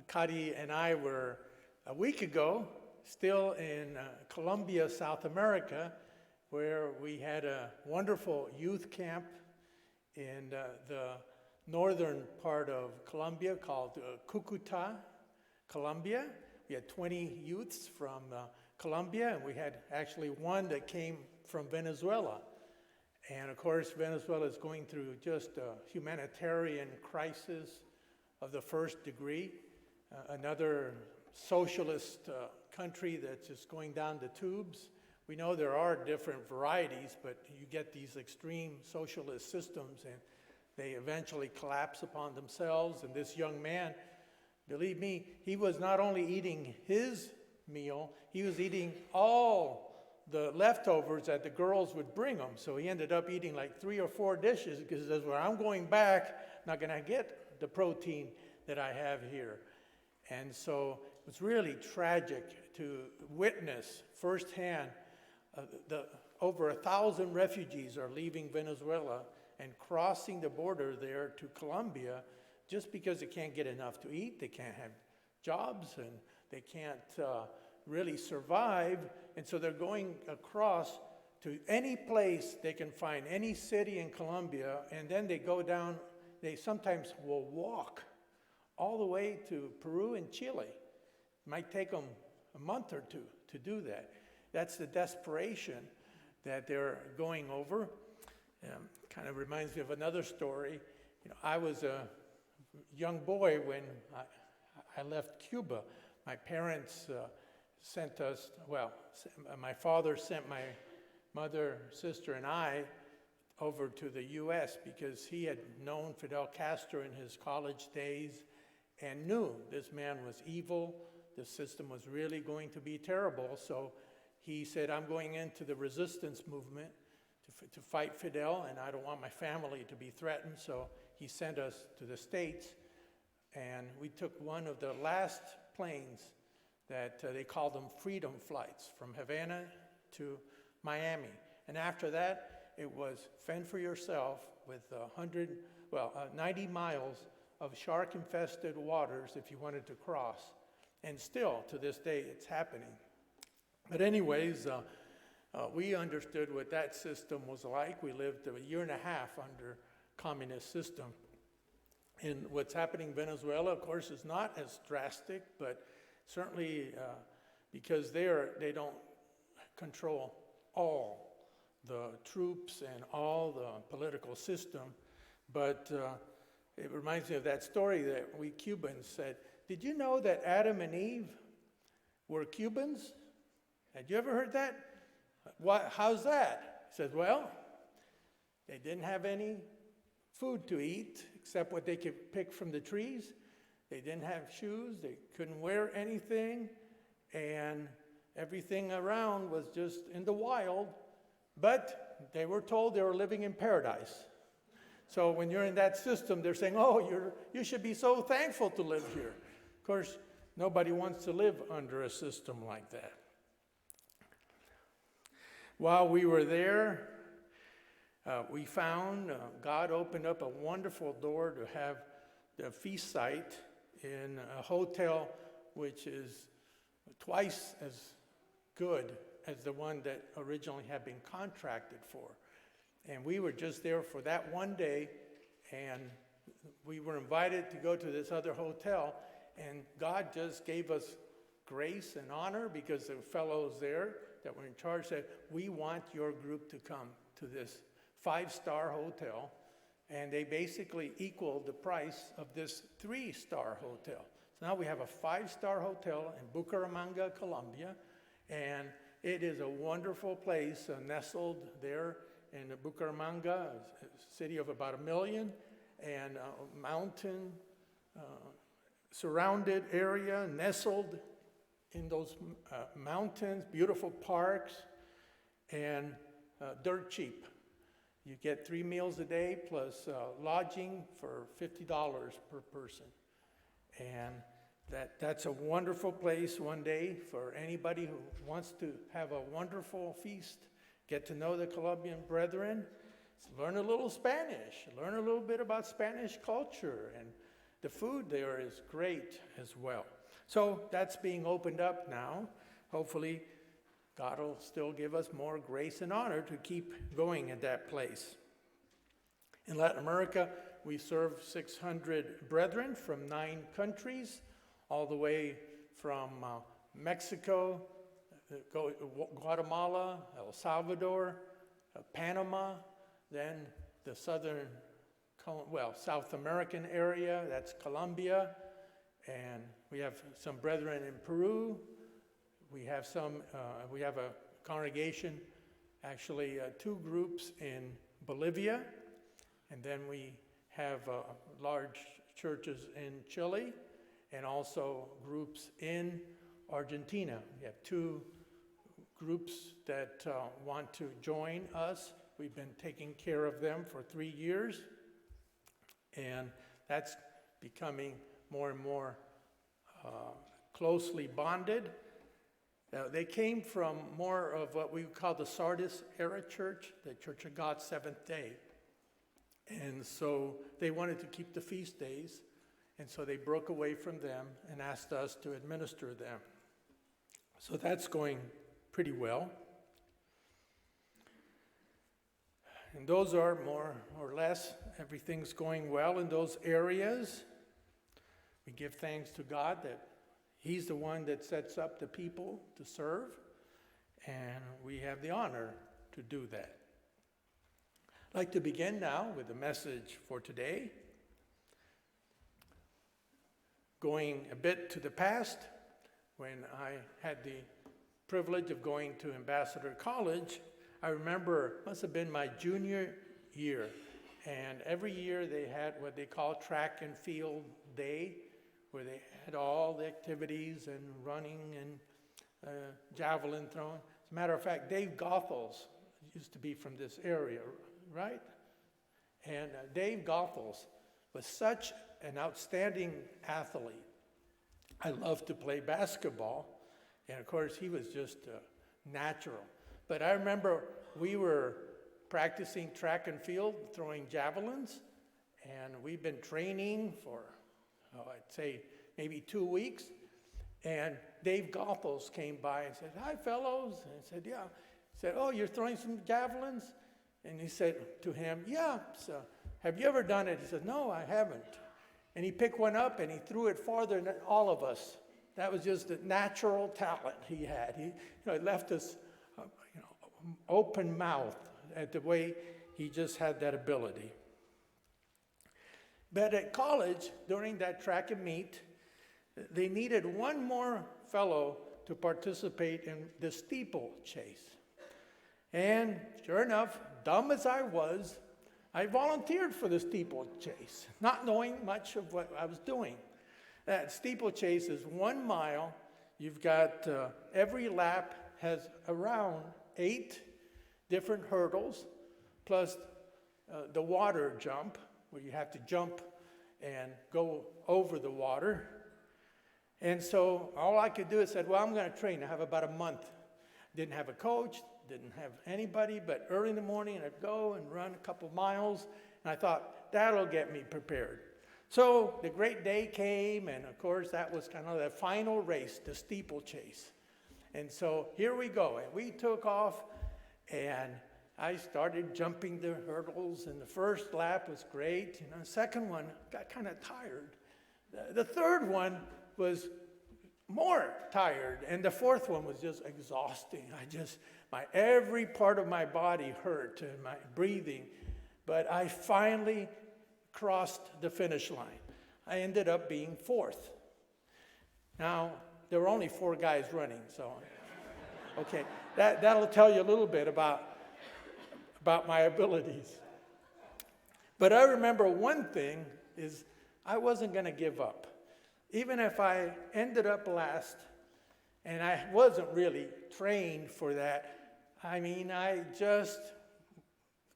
Kari and I were a week ago still in Colombia, South America, where we had a wonderful youth camp in the northern part of Colombia called Cucuta, Colombia. We had 20 youths from Colombia, and we had actually one that came from Venezuela. And of course, Venezuela is going through just a humanitarian crisis of the first degree. Another socialist country that's just going down the tubes. We know there are different varieties, but you get these extreme socialist systems and they eventually collapse upon themselves. And this young man, believe me, he was not only eating his meal, he was eating all the leftovers that the girls would bring him. So he ended up eating like 3 or 4 dishes because he says, well, I'm going back, not going to get the protein that I have here. And so it was really tragic to witness firsthand over 1,000 refugees are leaving Venezuela and crossing the border there to Colombia just because they can't get enough to eat, they can't have jobs, and they can't really survive. And so they're going across to any place they can find, any city in Colombia, and then they go down, they sometimes will walk all the way to Peru and Chile. It might take them a month or two to do that. That's the desperation that they're going over. Kind of reminds me of another story. You know, I was a young boy when I left Cuba. My parents sent us, my father sent my mother, sister, and I over to the U.S. because he had known Fidel Castro in his college days and knew this man was evil. The system was really going to be terrible. So he said, I'm going into the resistance movement to fight Fidel, and I don't want my family to be threatened. So he sent us to the States, and we took one of the last planes that they called them freedom flights from Havana to Miami. And after that, it was fend for yourself with 90 miles of shark-infested waters if you wanted to cross. And still, to this day, it's happening. But anyways, we understood what that system was like. We lived a year and a half under communist system. And what's happening in Venezuela, of course, is not as drastic, but certainly because they don't control all the troops and all the political system. But it reminds me of that story that we Cubans said, did you know that Adam and Eve were Cubans? Had you ever heard that? How's that? He says, well, they didn't have any food to eat except what they could pick from the trees. They didn't have shoes. They couldn't wear anything. And everything around was just in the wild. But they were told they were living in paradise. So when you're in that system, they're saying, oh, you should be so thankful to live here. Of course, nobody wants to live under a system like that. While we were there, we found God opened up a wonderful door to have the feast site in a hotel which is twice as good as the one that originally had been contracted for. And we were just there for that one day, and we were invited to go to this other hotel, and God just gave us grace and honor because the fellows there that were in charge said, we want your group to come to this 5-star hotel, and they basically equaled the price of this 3-star hotel. So now we have a 5-star hotel in Bucaramanga, Colombia, and it is a wonderful place nestled there in Bucaramanga, a city of about 1 million, and a mountain surrounded area, nestled in those mountains, beautiful parks, and dirt cheap. You get 3 meals a day plus lodging for $50 per person. And that's a wonderful place one day for anybody who wants to have a wonderful feast, get to know the Colombian brethren, learn a little Spanish, learn a little bit about Spanish culture. And the food there is great as well. So that's being opened up now. Hopefully, God will still give us more grace and honor to keep going at that place. In Latin America, we serve 600 brethren from 9 countries, all the way from Mexico, Guatemala, El Salvador, Panama, then the South American area, that's Colombia, and we have some brethren in Peru. We have a congregation, actually 2 groups in Bolivia, and then we have large churches in Chile, and also groups in Argentina. We have 2 groups that want to join us. We've been taking care of them for 3 years, and that's becoming more and more closely bonded. They came from more of what we call the Sardis era church, the Church of God Seventh Day. And so they wanted to keep the feast days, and so they broke away from them and asked us to administer them. So that's going pretty well. And those are more or less, everything's going well in those areas. We give thanks to God that He's the one that sets up the people to serve, and we have the honor to do that. I'd like to begin now with the message for today. Going a bit to the past, when I had the privilege of going to Ambassador College, I remember it must have been my junior year, and every year they had what they call track and field day, where they had all the activities and running and javelin throwing. As a matter of fact, Dave Goethals used to be from this area, right? And Dave Goethals was such an outstanding athlete. I loved to play basketball, and of course he was just natural. But I remember we were practicing track and field, throwing javelins, and we've been training for, I'd say, maybe 2 weeks. And Dave Goethals came by and said, "Hi, fellows." And I said, "Yeah." He said, "Oh, you're throwing some javelins?" And he said to him, "Yeah, so have you ever done it?" He said, "No, I haven't." And he picked one up and he threw it farther than all of us. That was just a natural talent he had. He left us open mouth at the way he just had that ability. But at college, during that track and meet, they needed one more fellow to participate in the steeplechase. And sure enough, dumb as I was, I volunteered for the steeplechase, not knowing much of what I was doing. That steeplechase is 1 mile. You've got every lap has around 8 different hurdles, plus the water jump, where you have to jump and go over the water. And so all I could do is said, well, I'm going to train. I have about a month. Didn't have a coach, didn't have anybody, but early in the morning I'd go and run a couple miles, and I thought, that'll get me prepared. So the great day came, and of course that was kind of the final race, the steeplechase. And so here we go, and we took off, and I started jumping the hurdles, and the first lap was great. The second one got kind of tired. The third one was more tired, and the fourth one was just exhausting. Every part of my body hurt, and my breathing, but I finally crossed the finish line. I ended up being 4th. Now, there were only 4 guys running, so, okay, that'll tell you a little bit about my abilities. But I remember one thing is I wasn't going to give up. Even if I ended up last, and I wasn't really trained for that, I just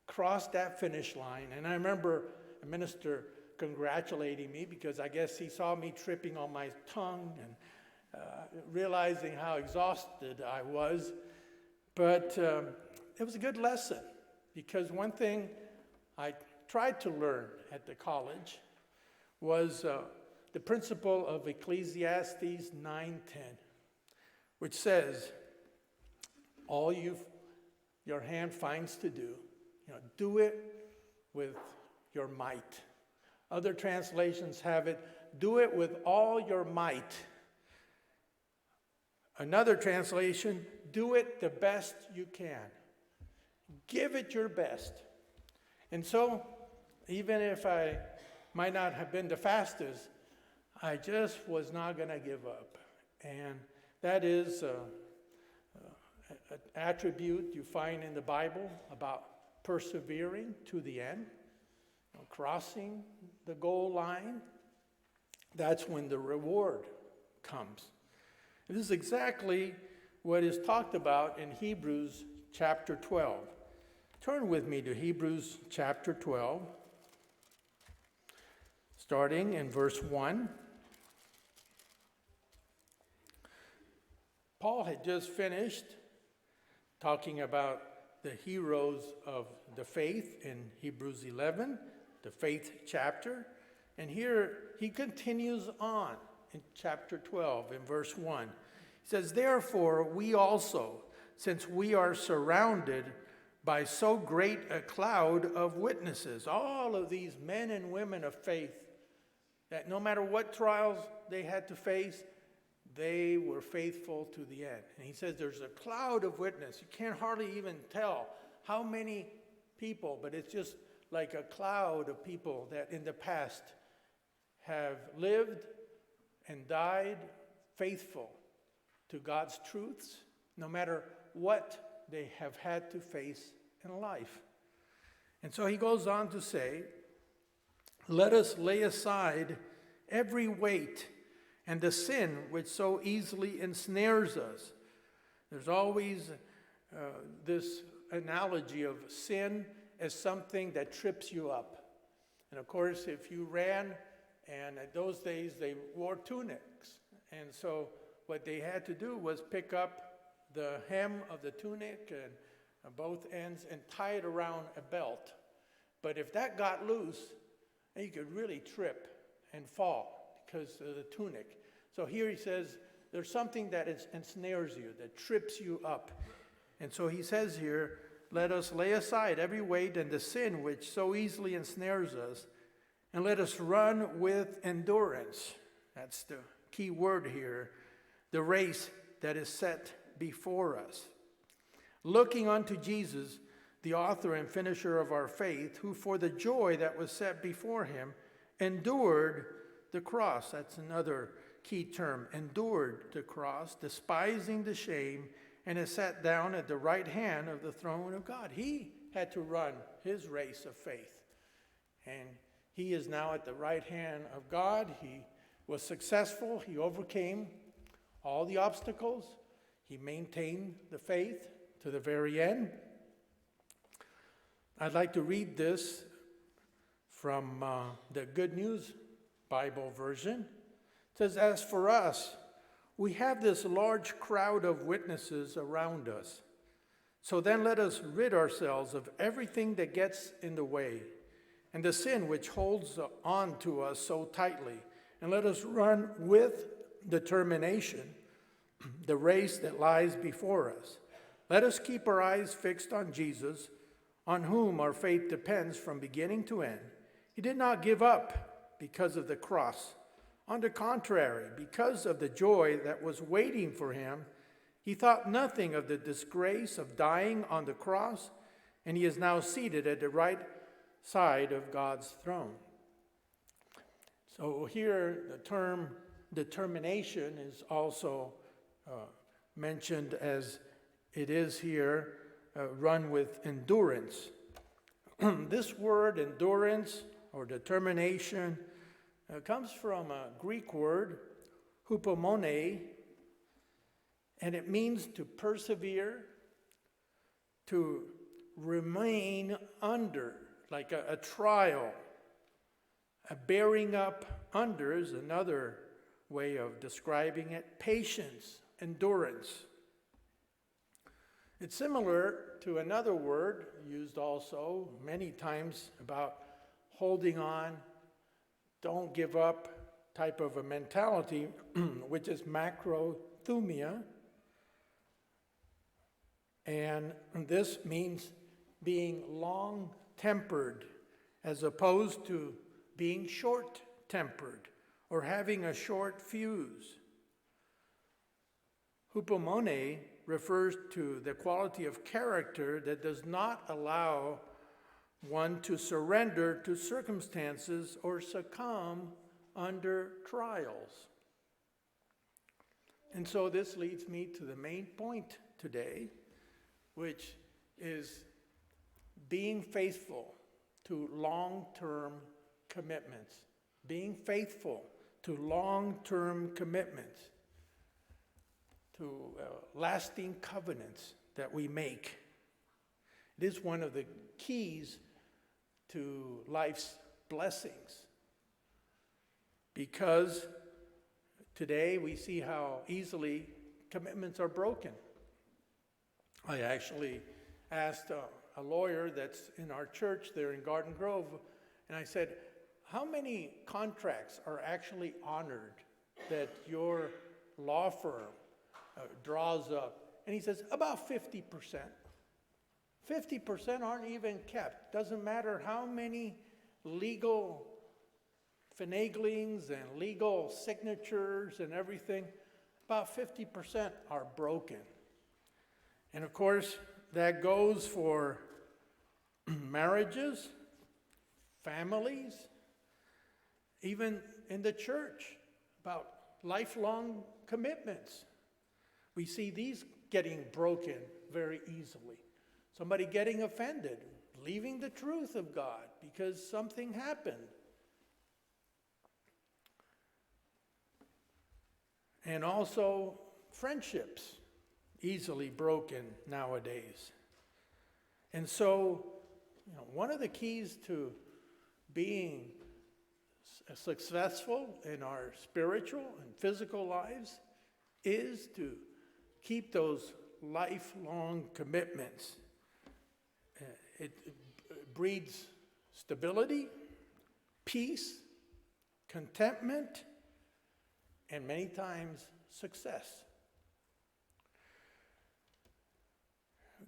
crossed that finish line. And I remember a minister congratulating me because I guess he saw me tripping on my tongue and realizing how exhausted I was. But it was a good lesson, because one thing I tried to learn at the college was the principle of Ecclesiastes 9:10, which says, all your hand finds to do, do it with your might. Other translations have it, do it with all your might. Another translation, do it the best you can. Give it your best. And so, even if I might not have been the fastest, I just was not going to give up. And that is an attribute you find in the Bible about persevering to the end, crossing the goal line. That's when the reward comes. This is exactly what is talked about in Hebrews chapter 12. Turn with me to Hebrews chapter 12, starting in verse 1. Paul had just finished talking about the heroes of the faith in Hebrews 11, the faith chapter. And here he continues on in chapter 12, in verse 1. He says, therefore, we also, since we are surrounded by so great a cloud of witnesses, all of these men and women of faith, that no matter what trials they had to face, they were faithful to the end. And he says there's a cloud of witness. You can't hardly even tell how many people, but it's just like a cloud of people that in the past have lived and died faithful to God's truths, no matter what they have had to face in life. And so he goes on to say, let us lay aside every weight and the sin which so easily ensnares us. There's always this analogy of sin as something that trips you up. And of course, if you ran, and at those days they wore tunics, and so what they had to do was pick up the hem of the tunic and both ends and tie it around a belt. But if that got loose, you could really trip and fall because of the tunic. So here he says, there's something that ensnares you, that trips you up. And so he says here, let us lay aside every weight and the sin which so easily ensnares us, and let us run with endurance. That's the key word here. The race that is set before us. Looking unto Jesus, the author and finisher of our faith, who for the joy that was set before him endured the cross. That's another key term. Endured the cross, despising the shame, and is sat down at the right hand of the throne of God. He had to run his race of faith. And he is now at the right hand of God. He was successful. He overcame all the obstacles. He maintained the faith to the very end. I'd like to read this from the Good News Bible version. It says, as for us, we have this large crowd of witnesses around us. So then let us rid ourselves of everything that gets in the way and the sin which holds on to us so tightly. And let us run with determination the race that lies before us. Let us keep our eyes fixed on Jesus, on whom our faith depends from beginning to end. He did not give up because of the cross. On the contrary, because of the joy that was waiting for him, he thought nothing of the disgrace of dying on the cross, and he is now seated at the right side of God's throne. So here the term determination is also mentioned as it is here, run with endurance. This word endurance or determination comes from a Greek word, hupomone, and it means to persevere, to remain under, like a trial. A bearing up under is another way of describing it. Patience, endurance. It's similar to another word used also many times about holding on, don't give up, type of a mentality, which is macrothumia. And this means being long-tempered as opposed to being short-tempered or having a short fuse. Hupomone refers to the quality of character that does not allow one to surrender to circumstances or succumb under trials. And so this leads me to the main point today, which is being faithful to long-term commitments. Being faithful to long-term commitments, to lasting covenants that we make. It is one of the keys to life's blessings, because today we see how easily commitments are broken. I actually asked a lawyer that's in our church there in Garden Grove, and I said, how many contracts are actually honored that your law firm draws up? And he says, about 50%. 50% aren't even kept. Doesn't matter how many legal finaglings and legal signatures and everything, about 50% are broken. And of course, that goes for marriages, families, even in the church, about lifelong commitments. We see these getting broken very easily. Somebody getting offended, leaving the truth of God because something happened. And also friendships, easily broken nowadays. And so, one of the keys to being successful in our spiritual and physical lives is to keep those lifelong commitments. It breeds stability, peace, contentment, and many times success.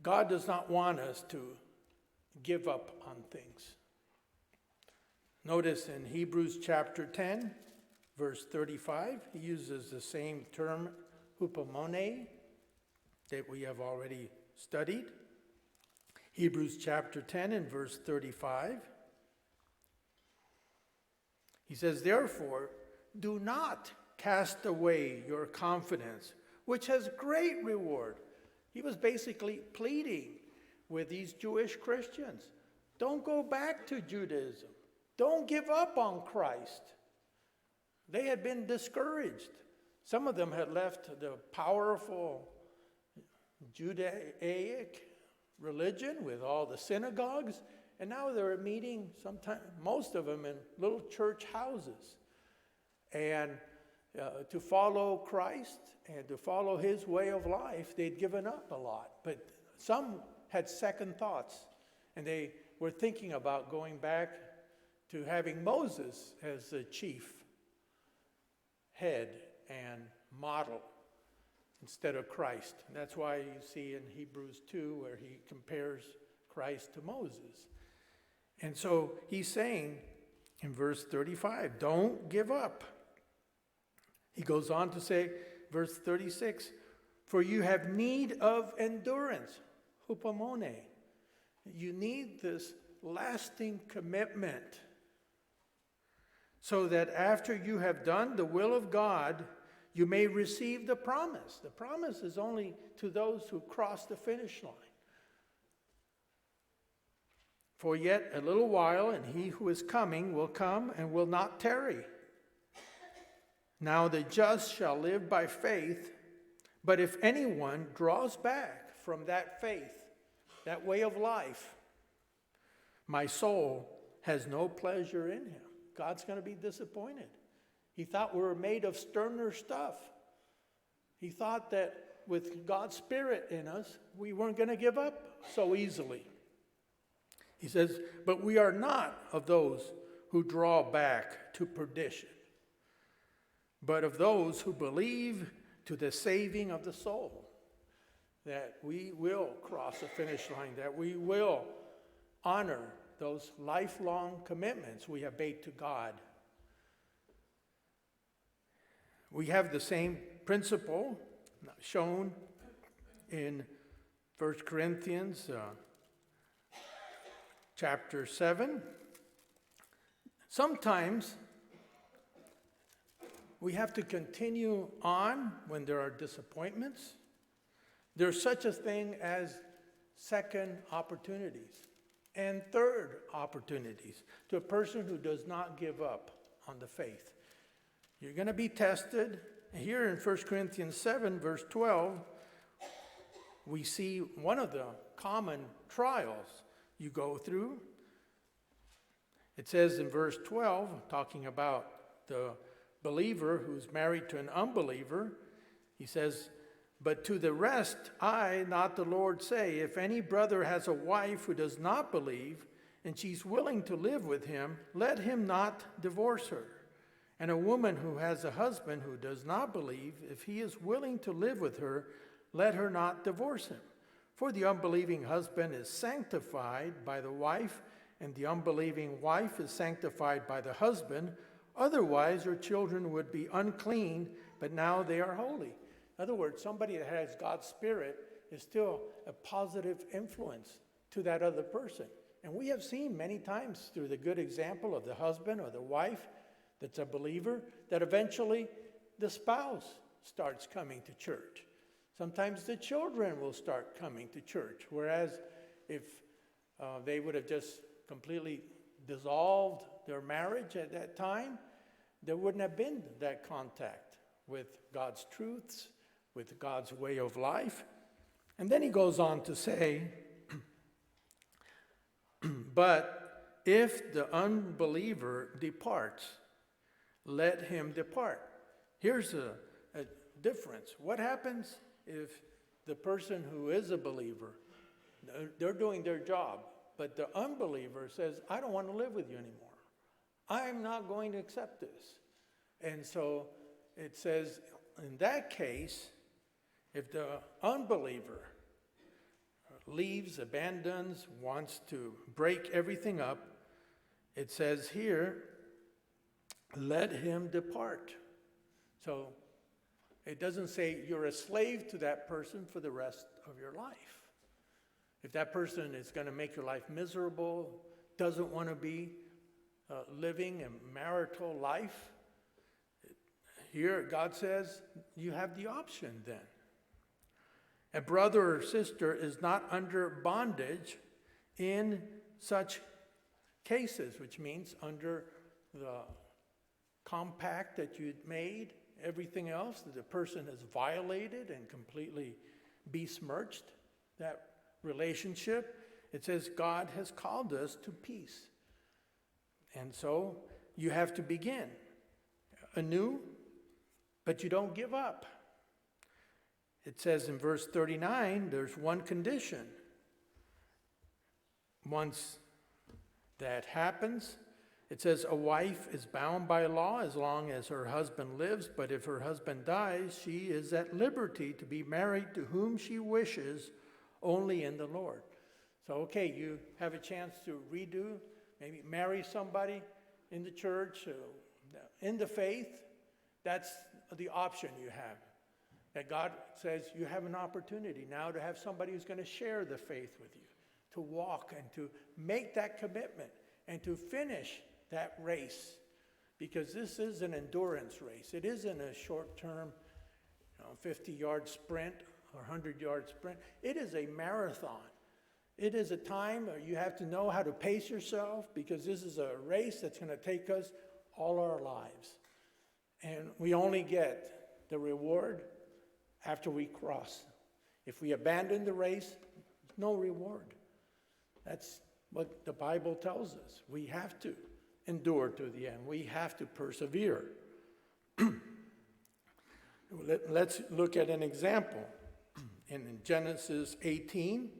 God does not want us to give up on things. Notice in Hebrews chapter 10, verse 35, he uses the same term, hupomone, that we have already studied. Hebrews chapter 10 and verse 35. He says, therefore, do not cast away your confidence, which has great reward. He was basically pleading with these Jewish Christians. Don't go back to Judaism. Don't give up on Christ. They had been discouraged. Some of them had left the powerful Judaic religion with all the synagogues, and now they're meeting, most of them in little church houses. And to follow Christ and to follow his way of life, they'd given up a lot. But some had second thoughts, and they were thinking about going back to having Moses as the chief head and model instead of Christ. And that's why you see in Hebrews 2 where he compares Christ to Moses. And so he's saying in verse 35, don't give up. He goes on to say, verse 36, for you have need of endurance, hupomone. You need this lasting commitment so that after you have done the will of God, you may receive the promise. The promise is only to those who cross the finish line. For yet a little while, and he who is coming will come and will not tarry. Now the just shall live by faith, but if anyone draws back from that faith, that way of life, my soul has no pleasure in him. God's going to be disappointed. He thought we were made of sterner stuff. He thought that with God's Spirit in us, we weren't going to give up so easily. He says, but we are not of those who draw back to perdition. but of those who believe to the saving of the soul. That we will cross the finish line, that we will honor those lifelong commitments we have made to God. We have the same principle shown in 1 Corinthians chapter 7. Sometimes we have to continue on when there are disappointments. There's such a thing as second opportunities and third opportunities to a person who does not give up on the faith. You're going to be tested. Here in 1 Corinthians 7, verse 12, we see one of the common trials you go through. It says in verse 12, talking about the believer who's married to an unbeliever, he says, "But to the rest I, not the Lord, say, if any brother has a wife who does not believe, and she's willing to live with him, let him not divorce her. And a woman who has a husband who does not believe, if he is willing to live with her, let her not divorce him. For the unbelieving husband is sanctified by the wife, and the unbelieving wife is sanctified by the husband. Otherwise her children would be unclean, but now they are holy." In other words, somebody that has God's Spirit is still a positive influence to that other person. And we have seen many times through the good example of the husband or the wife that's a believer, that eventually the spouse starts coming to church. Sometimes the children will start coming to church, whereas if they would have just completely dissolved their marriage at that time, there wouldn't have been that contact with God's truths, with God's way of life. And then he goes on to say, "But if the unbeliever departs, let him depart." Here's a difference. What happens if the person who is a believer, they're doing their job, but the unbeliever says, "I don't want to live with you anymore. I'm not going to accept this." And so it says, in that case, if the unbeliever leaves, abandons, wants to break everything up, it says here, let him depart. So it doesn't say you're a slave to that person for the rest of your life. If that person is going to make your life miserable, doesn't want to be living a marital life, here God says you have the option then. A brother or sister is not under bondage in such cases, which means under the compact that you'd made, everything else that the person has violated and completely besmirched that relationship. It says God has called us to peace. And so you have to begin anew, but you don't give up. It says in verse 39, there's one condition. Once that happens, it says a wife is bound by law as long as her husband lives, but if her husband dies, she is at liberty to be married to whom she wishes, only in the Lord. So, okay, you have a chance to redo, maybe marry somebody in the church, in the faith. That's the option you have. That God says you have an opportunity now to have somebody who's going to share the faith with you, to walk and to make that commitment and to finish that race. Because this is an endurance race. It isn't a short-term 50-yard sprint or 100-yard sprint. It is a marathon. It is a time where you have to know how to pace yourself, because this is a race that's going to take us all our lives. And we only get the reward after we cross. If we abandon the race, no reward. That's what the Bible tells us. We have to endure to the end. We have to persevere. Let's look at an example. In Genesis 18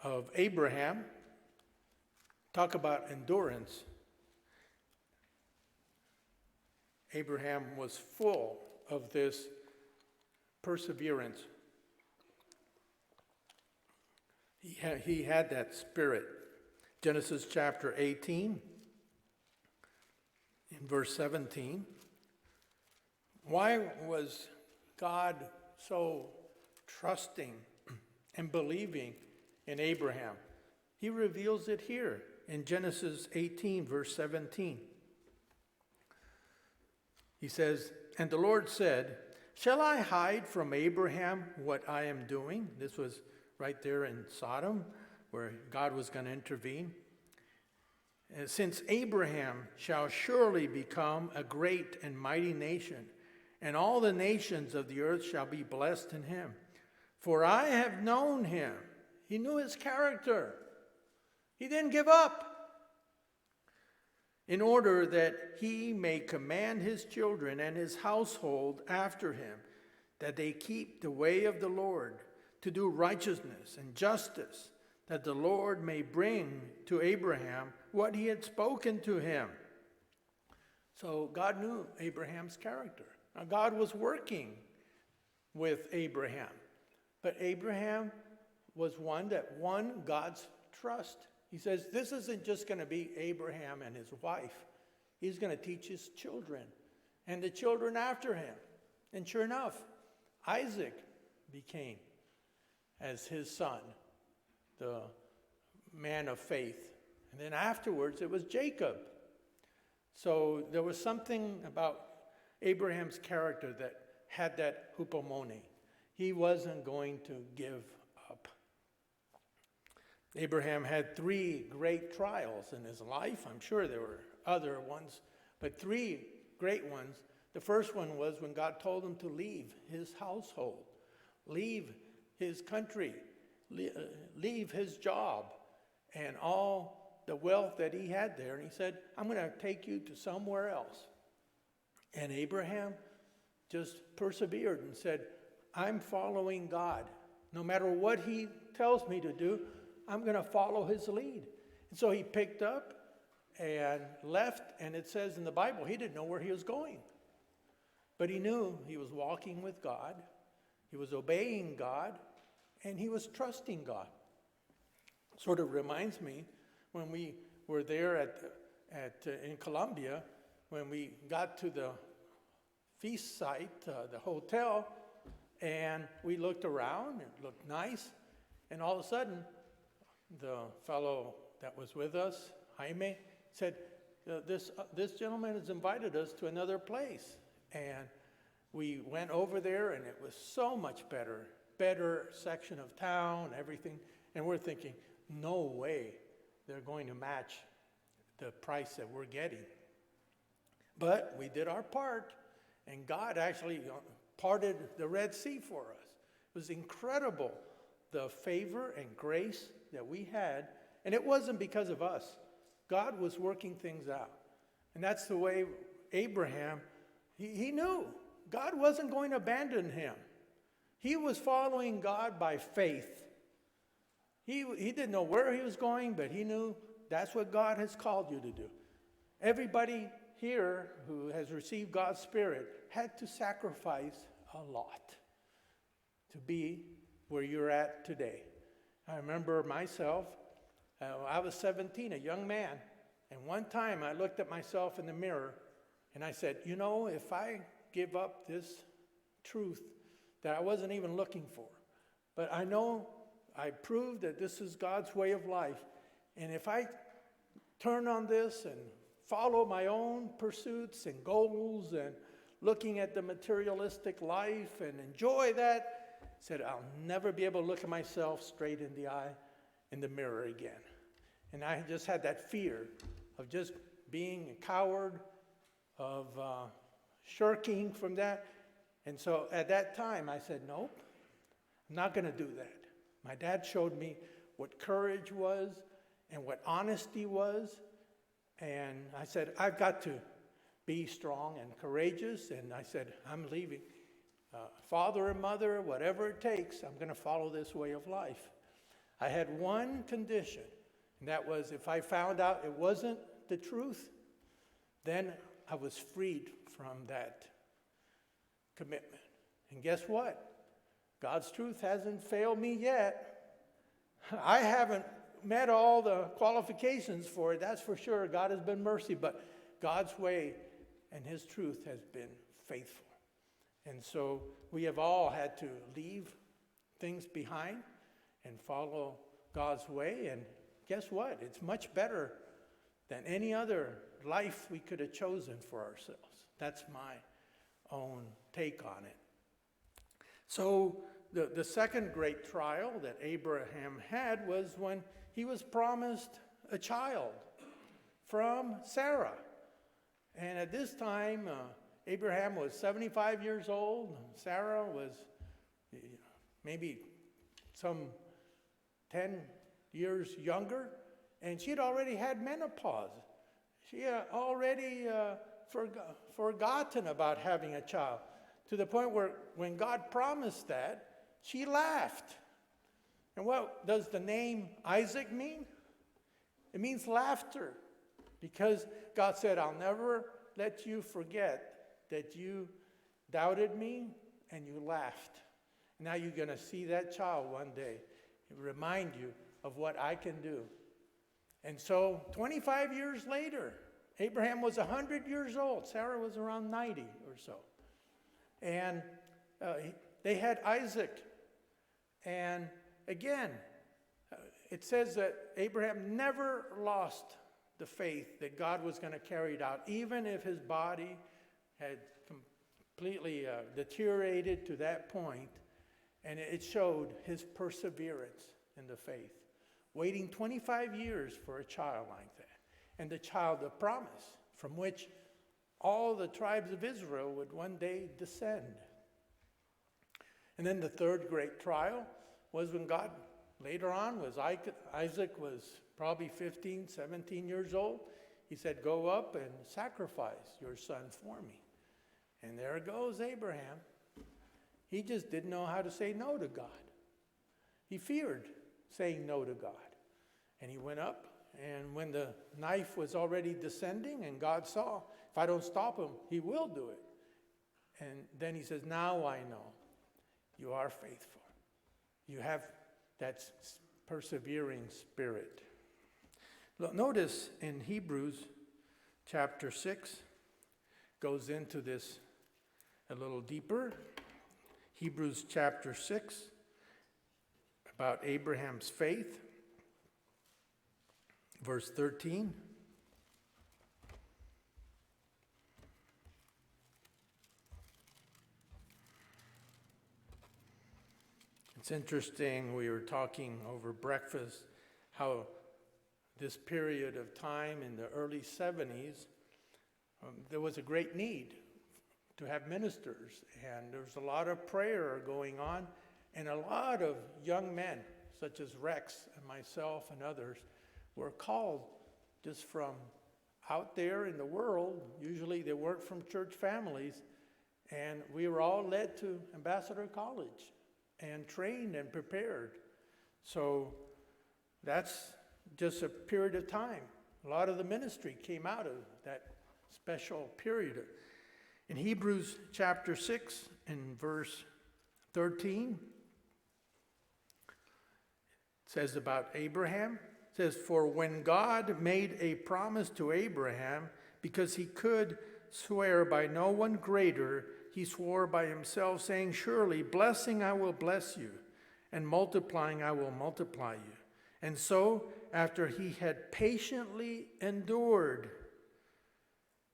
of Abraham, talk about endurance. Abraham was full of this perseverance. He had that spirit. Genesis chapter 18, in verse 17. Why was God so trusting and believing in Abraham? He reveals it here in Genesis 18, verse 17. He says, "And the Lord said, shall I hide from Abraham what I am doing?" This was right there in Sodom, where God was going to intervene. "Since Abraham shall surely become a great and mighty nation, and all the nations of the earth shall be blessed in him. For I have known him." He knew his character. He didn't give up. "In order that he may command his children and his household after him, that they keep the way of the Lord, to do righteousness and justice, that the Lord may bring to Abraham what he had spoken to him." So God knew Abraham's character. Now God was working with Abraham. But Abraham was one that won God's trust. He says, this isn't just going to be Abraham and his wife. He's going to teach his children and the children after him. And sure enough, Isaac became as his son, the man of faith. And then afterwards, it was Jacob. So there was something about Abraham's character that had that hupomone. He wasn't going to give up. Abraham had 3 great trials in his life. I'm sure there were other ones, but 3 great ones. The first one was when God told him to leave his household, leave his country, leave his job, and all the wealth that he had there. And he said, I'm going to take you to somewhere else. And Abraham just persevered and said, I'm following God. No matter what he tells me to do, I'm going to follow his lead. And so he picked up and left, and it says in the Bible, he didn't know where he was going. But he knew he was walking with God, he was obeying God, and he was trusting God. Sort of reminds me when we were there in Colombia, when we got to the feast site, the hotel, and we looked around, it looked nice, and all of a sudden, the fellow that was with us, Jaime, said, this gentleman has invited us to another place. And we went over there, and it was so much better section of town, everything. And we're thinking, no way they're going to match the price that we're getting. But we did our part, and God actually parted the Red Sea for us. It was incredible, the favor and grace that we had. And it wasn't because of us. God was working things out. And that's the way Abraham, he knew God wasn't going to abandon him. He was following God by faith. He didn't know where he was going, but he knew that's what God has called you to do. Everybody here who has received God's Spirit had to sacrifice a lot to be where you're at today. I remember myself, I was 17, a young man, and one time I looked at myself in the mirror and I said, you know, if I give up this truth that I wasn't even looking for, but I know I proved that this is God's way of life, and if I turn on this and follow my own pursuits and goals and looking at the materialistic life and enjoy that, said I'll never be able to look at myself straight in the eye in the mirror again. And I just had that fear of just being a coward, of shirking from that. And so at that time I said, nope, I'm not going to do that. My dad showed me what courage was and what honesty was. And I said, I've got to be strong and courageous. And I said, I'm leaving. Father and mother, whatever it takes, I'm going to follow this way of life. I had one condition, and that was if I found out it wasn't the truth, then I was freed from that commitment. And guess what? God's truth hasn't failed me yet. I haven't met all the qualifications for it, that's for sure. God has been mercy, but God's way and his truth has been faithful. And so we have all had to leave things behind and follow God's way. And guess what? It's much better than any other life we could have chosen for ourselves. That's my own take on it. So the second great trial that Abraham had was when he was promised a child from Sarah. And at this time, Abraham was 75 years old. Sarah was maybe some 10 years younger. And she had already had menopause. She had already forgotten about having a child, to the point where when God promised that, she laughed. And what does the name Isaac mean? It means laughter. Because God said, I'll never let you forget that you doubted me and you laughed. Now you're going to see that child one day. It will remind you of what I can do. And so 25 years later, Abraham was 100 years old. Sarah was around 90 or so. And they had Isaac. And again, it says that Abraham never lost the faith that God was going to carry it out, even if his body had completely deteriorated to that point. And it showed his perseverance in the faith, waiting 25 years for a child like that. And the child of promise, from which all the tribes of Israel would one day descend. And then the third great trial was when God, later on, Isaac was probably 15, 17 years old. He said, go up and sacrifice your son for me. And there goes Abraham. He just didn't know how to say no to God. He feared saying no to God. And he went up, and when the knife was already descending, and God saw, if I don't stop him, he will do it. And then he says, now I know you are faithful. You have that persevering spirit. Look, notice in Hebrews chapter 6, goes into this a little deeper. Hebrews chapter 6, about Abraham's faith. Verse 13. It's interesting, we were talking over breakfast how this period of time in the early 70s, there was a great need to have ministers, and there was a lot of prayer going on, and a lot of young men, such as Rex and myself and others, were called just from out there in the world. Usually they weren't from church families, and we were all led to Ambassador College and trained and prepared. So that's just a period of time. A lot of the ministry came out of that special period. In Hebrews chapter 6 and verse 13, it says about Abraham, it says, for when God made a promise to Abraham, because he could swear by no one greater, he swore by himself, saying, surely blessing I will bless you, and multiplying I will multiply you. And so, after he had patiently endured,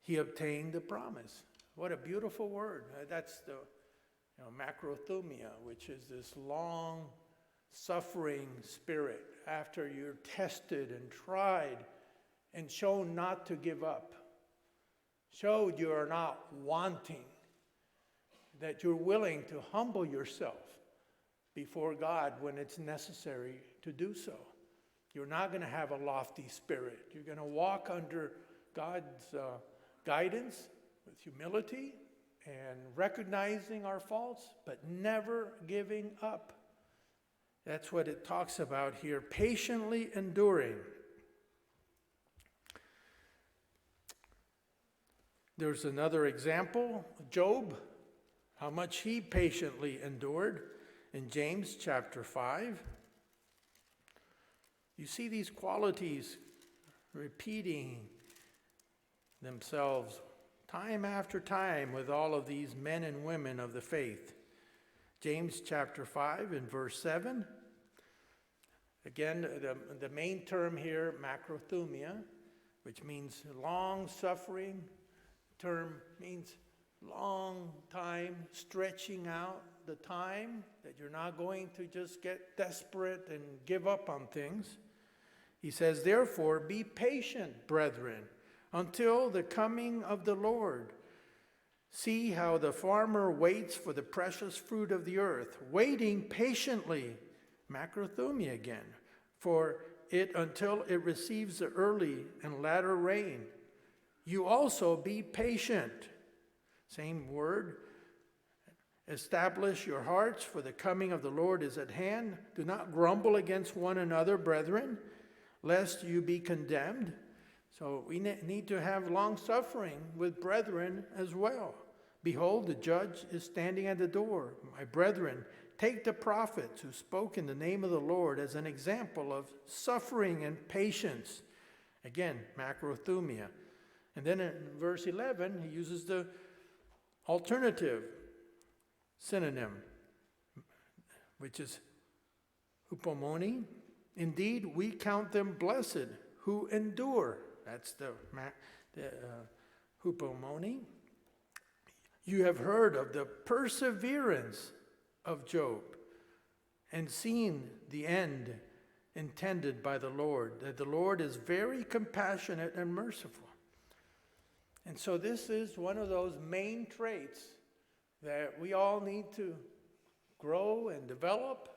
he obtained the promise. What a beautiful word. That's the macrothumia, which is this long suffering spirit after you're tested and tried and shown not to give up. Showed you are not wanting, that you're willing to humble yourself before God when it's necessary to do so. You're not going to have a lofty spirit. You're going to walk under God's guidance with humility and recognizing our faults, but never giving up. That's what it talks about here, patiently enduring. There's another example, Job, how much he patiently endured in James chapter 5. You see these qualities repeating themselves time after time with all of these men and women of the faith. James chapter 5 and verse 7. Again, the main term here, macrothumia, which means long suffering. Term means long time, stretching out the time, that you're not going to just get desperate and give up on things. He says, therefore, be patient, brethren, until the coming of the Lord. See how the farmer waits for the precious fruit of the earth, waiting patiently, macrothumia again, for it until it receives the early and latter rain. You also be patient. Same word. Establish your hearts, for the coming of the Lord is at hand. Do not grumble against one another, brethren, lest you be condemned. So we need to have long suffering with brethren as well. Behold, the judge is standing at the door. My brethren, take the prophets who spoke in the name of the Lord as an example of suffering and patience. Again, macrothumia. And then in verse 11, he uses the alternative synonym, which is hupomone. Indeed, we count them blessed who endure. That's the hupomone. You have heard of the perseverance of Job and seen the end intended by the Lord, that the Lord is very compassionate and merciful. And so this is one of those main traits that we all need to grow and develop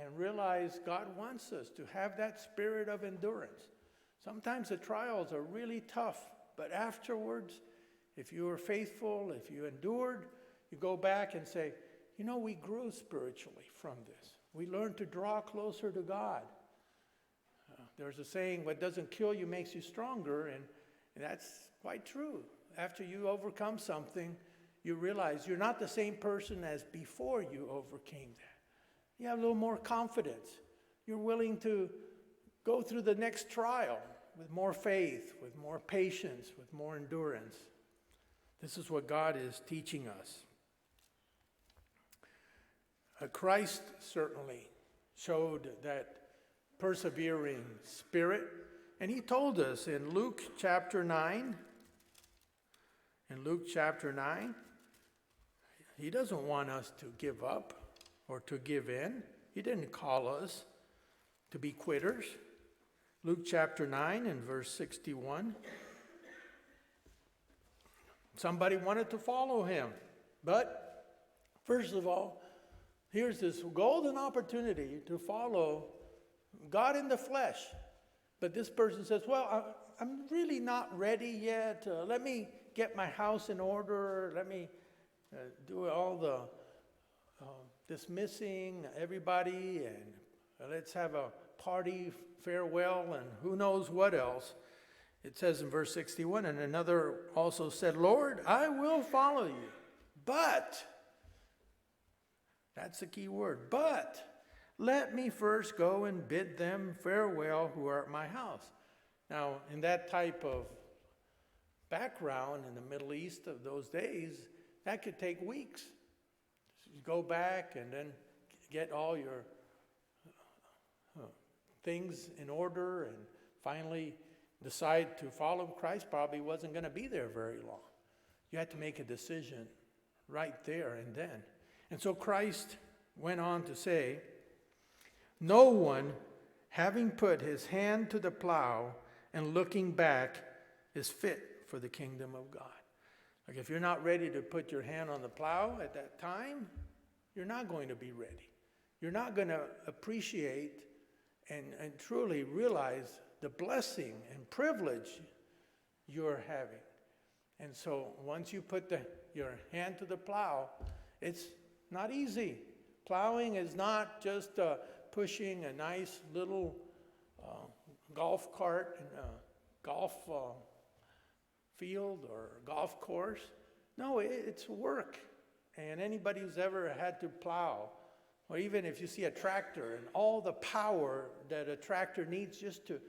and realize God wants us to have that spirit of endurance. Sometimes the trials are really tough, but afterwards, if you are faithful, if you endured, you go back and say, you know, we grew spiritually from this. We learned to draw closer to God. There's a saying, what doesn't kill you makes you stronger, and that's quite true. After you overcome something, you realize you're not the same person as before you overcame that. You have a little more confidence. You're willing to go through the next trial with more faith, with more patience, with more endurance. This is what God is teaching us. Christ certainly showed that persevering spirit, and he told us in Luke chapter 9, he doesn't want us to give up or to give in. He didn't call us to be quitters. Luke chapter 9 and verse 61. Somebody wanted to follow him, but first of all, here's this golden opportunity to follow God in the flesh. But this person says, well, I'm really not ready yet. Let me get my house in order. Let me do all the dismissing everybody, and let's have a party farewell and who knows what else. It says in verse 61, and another also said, Lord, I will follow you, but, that's the key word, but let me first go and bid them farewell who are at my house. Now, in that type of background in the Middle East of those days, that could take weeks. You go back and then get all your things in order and finally decide to follow Christ. Probably wasn't going to be there very long. You had to make a decision right there and then. And so Christ went on to say, no one having put his hand to the plow and looking back is fit for the kingdom of God. Like if you're not ready to put your hand on the plow at that time, you're not going to be ready. You're not going to appreciate and truly realize the blessing and privilege you're having. And so once you put your hand to the plow, it's not easy. Plowing is not just pushing a nice little golf cart in a golf field or golf course. No, it's work. And anybody who's ever had to plow, or even if you see a tractor and all the power that a tractor needs just to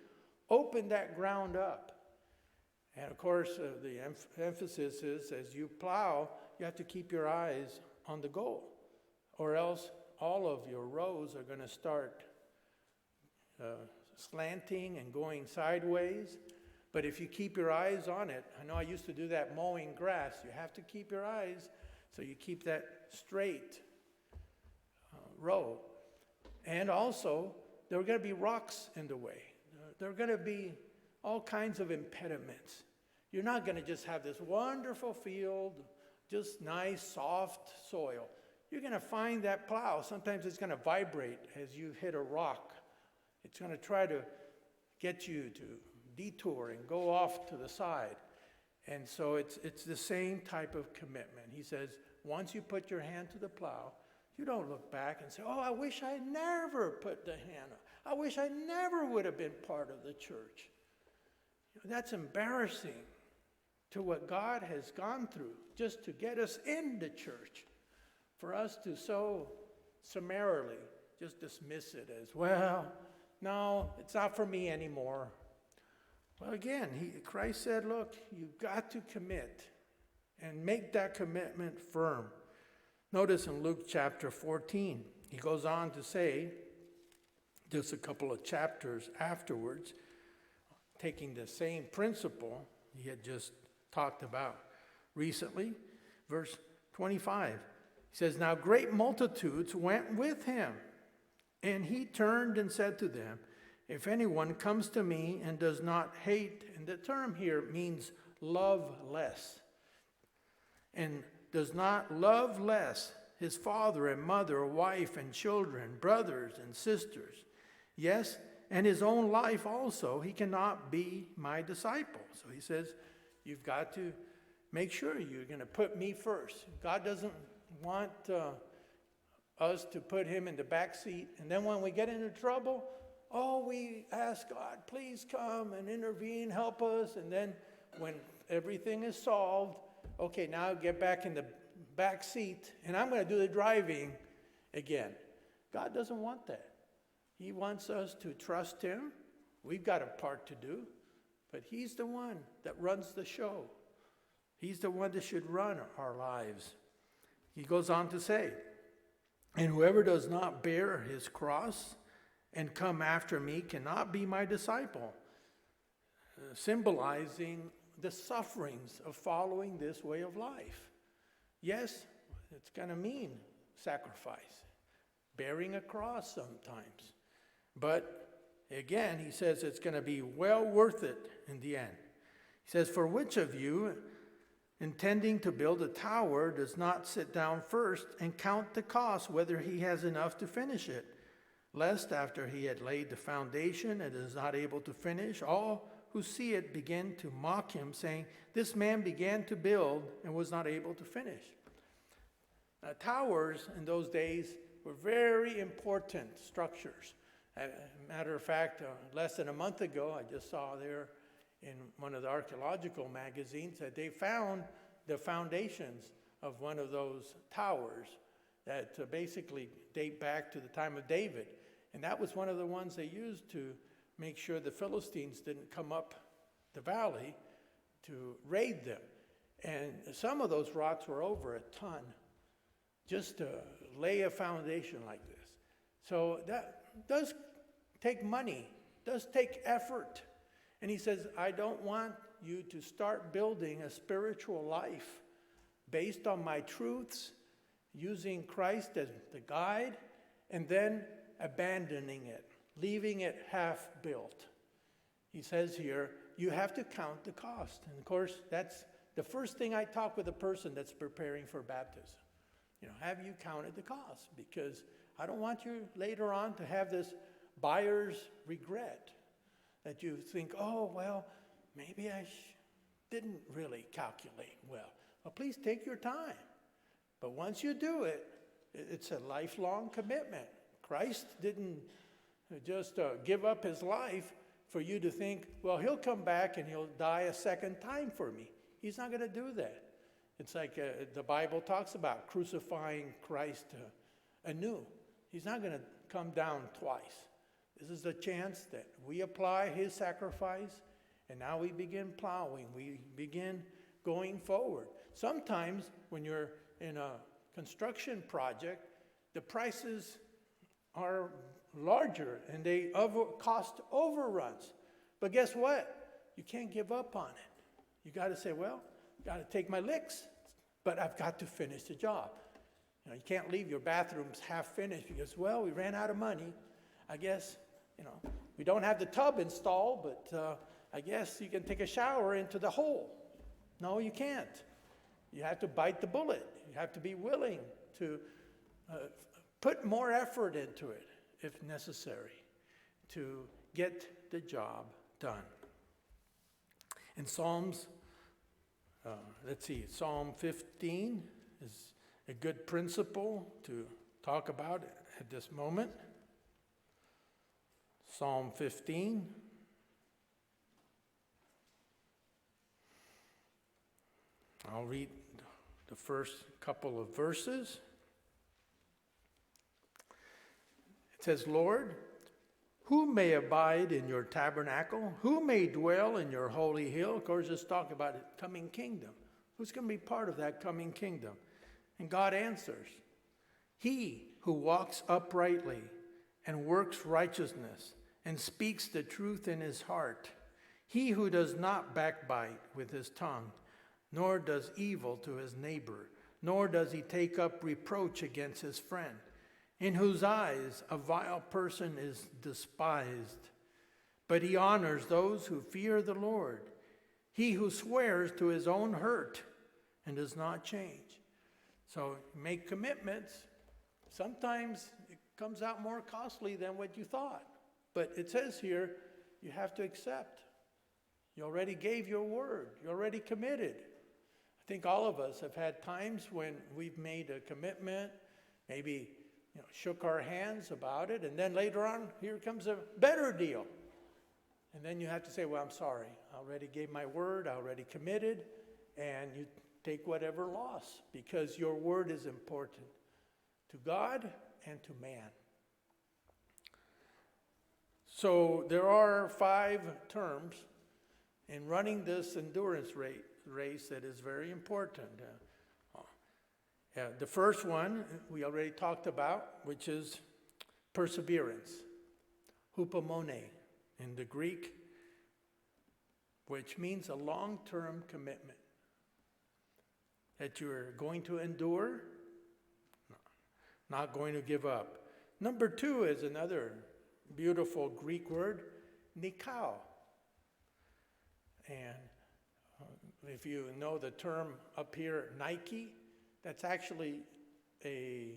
open that ground up. And of course, the emphasis is as you plow, you have to keep your eyes on the goal, or else all of your rows are going to start slanting and going sideways. But if you keep your eyes on it, I know I used to do that mowing grass. You have to keep your eyes so you keep that straight row. And also, there are going to be rocks in the way. There are going to be all kinds of impediments. You're not going to just have this wonderful field, just nice, soft soil. You're going to find that plow. Sometimes it's going to vibrate as you hit a rock. It's going to try to get you to detour and go off to the side. And so it's the same type of commitment. He says, once you put your hand to the plow, you don't look back and say, oh, I wish I never put the hand up. I wish I never would have been part of the church. That's embarrassing to what God has gone through just to get us in the church. For us to so summarily just dismiss it as, well, no, it's not for me anymore. Well, again, Christ said, look, you've got to commit and make that commitment firm. Notice in Luke chapter 14, he goes on to say, just a couple of chapters afterwards, taking the same principle he had just talked about recently, verse 25. He says, now great multitudes went with him, and he turned and said to them, if anyone comes to me and does not hate, and the term here means love less, and does not love less his father and mother, wife and children, brothers and sisters, yes, and his own life also, he cannot be my disciple. So he says, you've got to make sure you're going to put me first. God doesn't want us to put him in the back seat, and then when we get into trouble, oh, we ask God, please come and intervene, help us. And then when everything is solved, okay, now get back in the back seat, and I'm going to do the driving again. God doesn't want that. He wants us to trust him. We've got a part to do, but he's the one that runs the show. He's the one that should run our lives. He goes on to say, and whoever does not bear his cross and come after me cannot be my disciple, symbolizing the sufferings of following this way of life. Yes, it's going to mean sacrifice, bearing a cross sometimes. But again, he says it's going to be well worth it in the end. He says, for which of you, intending to build a tower, does not sit down first and count the cost, whether he has enough to finish it? Lest after he had laid the foundation and is not able to finish, all who see it begin to mock him, saying, this man began to build and was not able to finish. Now, towers in those days were very important structures. Matter of fact, less than a month ago, I just saw there in one of the archaeological magazines that they found the foundations of one of those towers that basically date back to the time of David. And that was one of the ones they used to make sure the Philistines didn't come up the valley to raid them. And some of those rocks were over a ton just to lay a foundation like this. So that does take money, does take effort. And he says, I don't want you to start building a spiritual life based on my truths, using Christ as the guide, and then abandoning it, leaving it half built. He says here, you have to count the cost. And of course, that's the first thing I talk with a person that's preparing for baptism. Have you counted the cost? Because I don't want you later on to have this buyer's regret, that you think, oh, well, maybe I didn't really calculate well. Well, please take your time. But once you do it, it's a lifelong commitment. Christ didn't just give up his life for you to think, well, he'll come back and he'll die a second time for me. He's not going to do that. It's like the Bible talks about crucifying Christ anew. He's not going to come down twice. This is the chance that we apply his sacrifice, and now we begin plowing. We begin going forward. Sometimes when you're in a construction project, the prices are larger and they cost overruns. But guess what? You can't give up on it. You got to say, well, got to take my licks, but I've got to finish the job. You can't leave your bathrooms half finished because, well, we ran out of money. I guess, we don't have the tub installed, but I guess you can take a shower into the hole. No, you can't. You have to bite the bullet. You have to be willing to put more effort into it, if necessary, to get the job done. In Psalms, Psalm 15 is a good principle to talk about at this moment. Psalm 15. I'll read the first couple of verses. It says, Lord, who may abide in your tabernacle? Who may dwell in your holy hill? Of course, it's talking about a coming kingdom. Who's going to be part of that coming kingdom? And God answers, he who walks uprightly and works righteousness and speaks the truth in his heart. He who does not backbite with his tongue, nor does evil to his neighbor, nor does he take up reproach against his friend, in whose eyes a vile person is despised, but he honors those who fear the Lord. He who swears to his own hurt and does not change. So make commitments. Sometimes it comes out more costly than what you thought. But it says here, you have to accept. You already gave your word. You already committed. I think all of us have had times when we've made a commitment, maybe shook our hands about it, and then later on, here comes a better deal. And then you have to say, well, I'm sorry. I already gave my word. I already committed. And you take whatever loss, because your word is important to God and to man. So there are 5 terms in running this endurance race that is very important. The first one we already talked about, which is perseverance, hupomone in the Greek, which means a long-term commitment that you're going to endure, not going to give up. Number 2 is another beautiful Greek word, nikao. And if you know the term up here, Nike, that's actually a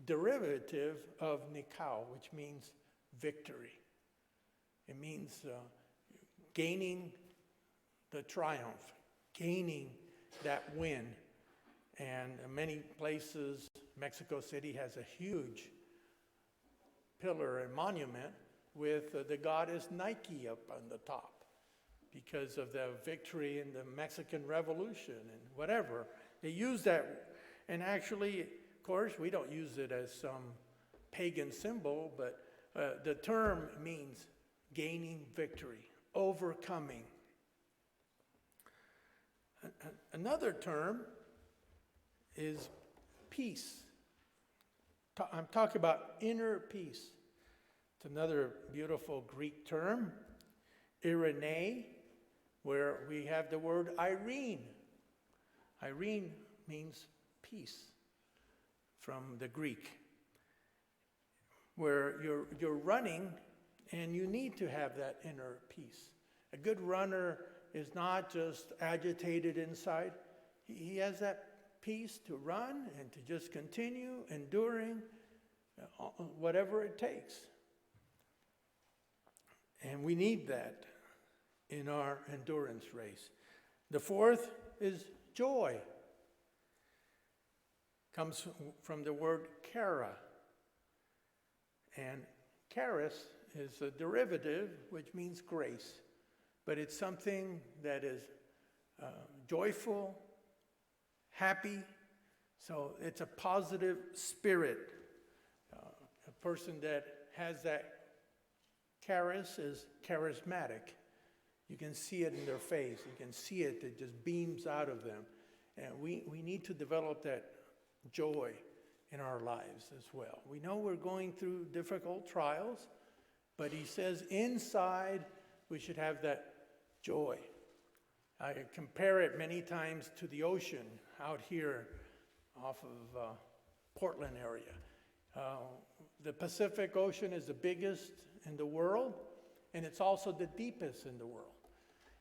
derivative of nikao, which means victory. It means gaining the triumph, gaining that win. And in many places, Mexico City has a huge pillar and monument with the goddess Nike up on the top because of the victory in the Mexican Revolution and whatever. They use that, and actually, of course, we don't use it as some pagan symbol, but the term means gaining victory, overcoming. Another term is peace. I'm talking about inner peace. It's another beautiful Greek term, eirene, where we have the word Irene. Irene means peace from the Greek, where you're running and you need to have that inner peace. A good runner is not just agitated inside. He has that peace to run and to just continue enduring whatever it takes. And we need that in our endurance race. The fourth is joy. Comes from the word chara. And charis is a derivative, which means grace. But it's something that is joyful, happy. So it's a positive spirit. A person that has that charis is charismatic. You can see it in their face. You can see it. It just beams out of them. And we need to develop that joy in our lives as well. We know we're going through difficult trials, but he says inside we should have that joy. I compare it many times to the ocean out here off of Portland area. The Pacific Ocean is the biggest in the world, and it's also the deepest in the world.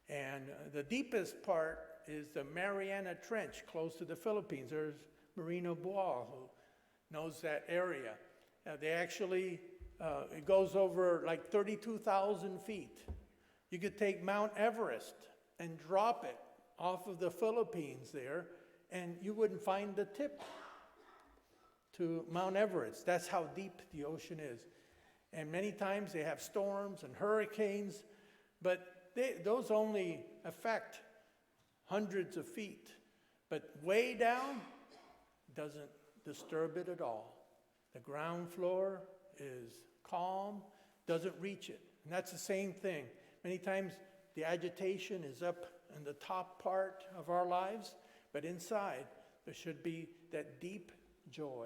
And the deepest part is the Mariana Trench, close to the Philippines. There's Marino Boal, who knows that area. They actually, it goes over like 32,000 feet. You could take Mount Everest and drop it off of the Philippines there, and you wouldn't find the tip to Mount Everest. That's how deep the ocean is. And many times they have storms and hurricanes, but those only affect hundreds of feet. But way down doesn't disturb it at all. The ground floor is calm, doesn't reach it. And that's the same thing. Many times the agitation is up in the top part of our lives, but inside there should be that deep joy.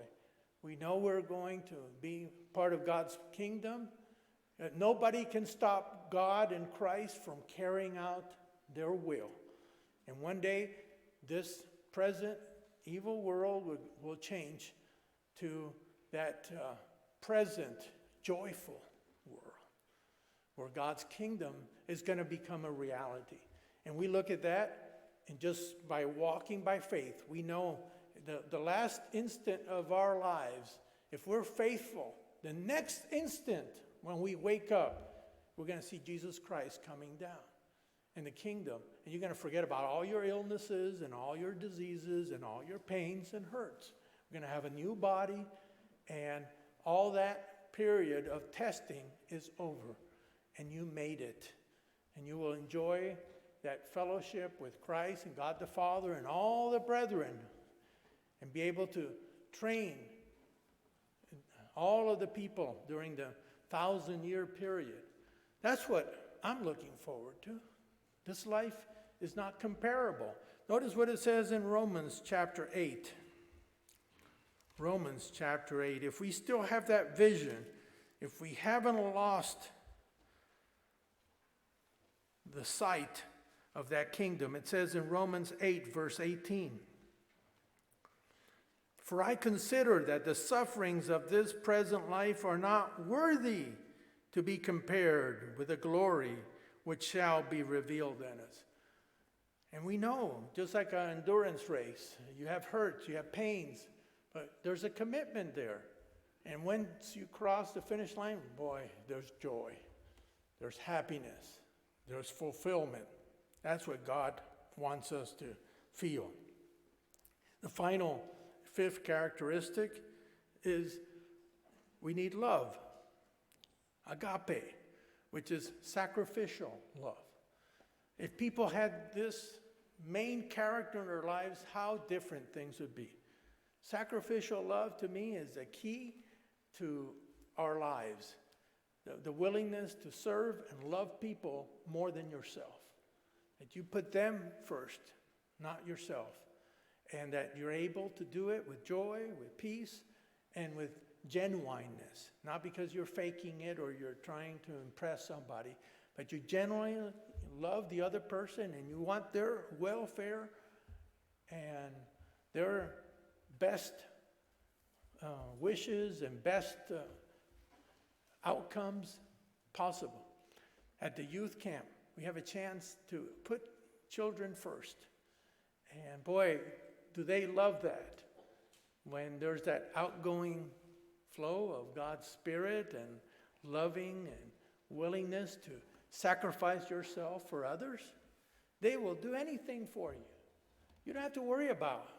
We know we're going to be part of God's kingdom. Nobody can stop God and Christ from carrying out their will. And one day, this present evil world will change to that present joyful world, where God's kingdom is going to become a reality. And we look at that, and just by walking by faith, we know the last instant of our lives, if we're faithful, the next instant when we wake up, we're going to see Jesus Christ coming down in the kingdom. And you're going to forget about all your illnesses and all your diseases and all your pains and hurts. We're going to have a new body, and all that period of testing is over. And you made it. And you will enjoy that fellowship with Christ and God the Father and all the brethren, and be able to train all of the people during the 1,000-year period. That's what I'm looking forward to. This life is not comparable. Notice what it says in Romans chapter 8. Romans chapter 8. If we still have that vision, if we haven't lost the sight of that kingdom, it says in Romans 8, verse 18. For I consider that the sufferings of this present life are not worthy to be compared with the glory which shall be revealed in us. And we know, just like an endurance race, you have hurts, you have pains, but there's a commitment there. And once you cross the finish line, boy, there's joy, there's happiness, there's fulfillment. That's what God wants us to feel. The final fifth characteristic is we need love. Agape, which is sacrificial love. If people had this main character in their lives, how different things would be. Sacrificial love to me is the key to our lives. The willingness to serve and love people more than yourself. That you put them first, not yourself. And that you're able to do it with joy, with peace, and with genuineness. Not because you're faking it or you're trying to impress somebody, but you genuinely love the other person and you want their welfare and their best wishes and best outcomes possible. At the youth camp, we have a chance to put children first. And boy, do they love that. When there's that outgoing flow of God's Spirit and loving and willingness to sacrifice yourself for others, they will do anything for you. You don't have to worry about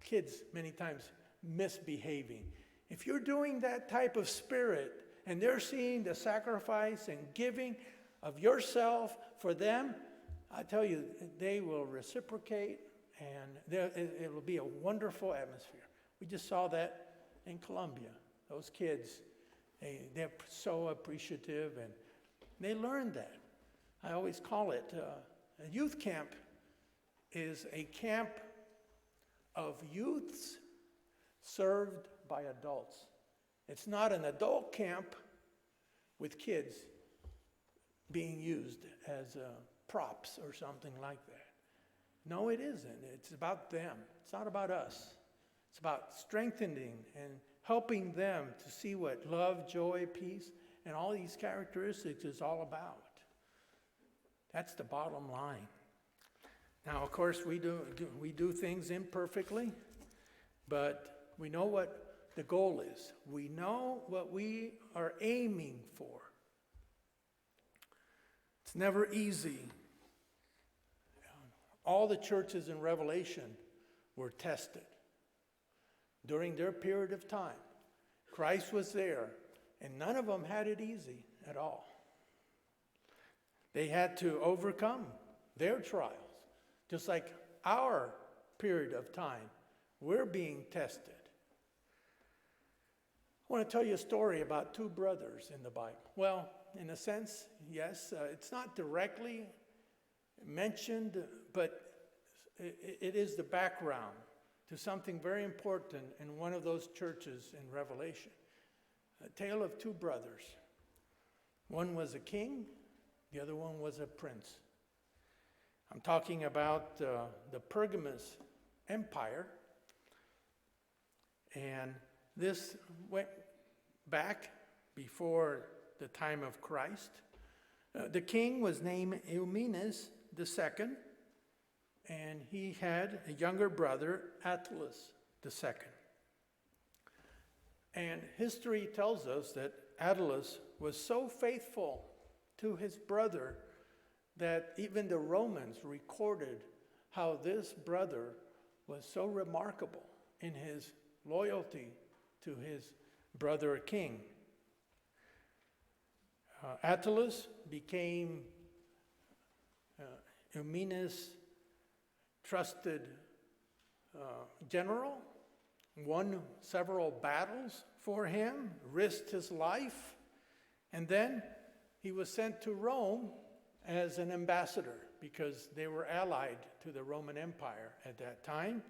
kids many times misbehaving. If you're doing that type of spirit and they're seeing the sacrifice and giving of yourself for them, I tell you, they will reciprocate, and it will be a wonderful atmosphere. We just saw that in Colombia. Those kids, they're so appreciative, and they learned that. I always call it a youth camp is a camp of youths served by adults. It's not an adult camp with kids being used as props or something like that. No, it isn't. It's about them. It's not about us. It's about strengthening and helping them to see what love, joy, peace, and all these characteristics is all about. That's the bottom line. Now, of course, we do things imperfectly, but we know what the goal is. We know what we are aiming for. It's never easy. All the churches in Revelation were tested during their period of time. Christ was there, and none of them had it easy at all. They had to overcome their trials, just like our period of time. We're being tested. I want to tell you a story about two brothers in the Bible. Well, in a sense, yes, it's not directly mentioned, but it is the background to something very important in one of those churches in Revelation. A tale of two brothers. One was a king, the other one was a prince. I'm talking about the Pergamus Empire, and this went back before the time of Christ. The king was named Eumenes II, and he had a younger brother, Attalus II. And history tells us that Attalus was so faithful to his brother that even the Romans recorded how this brother was so remarkable in his loyalty to his brother king. Attalus became Eumenes' trusted general, won several battles for him, risked his life, and then he was sent to Rome as an ambassador because they were allied to the Roman Empire at that time.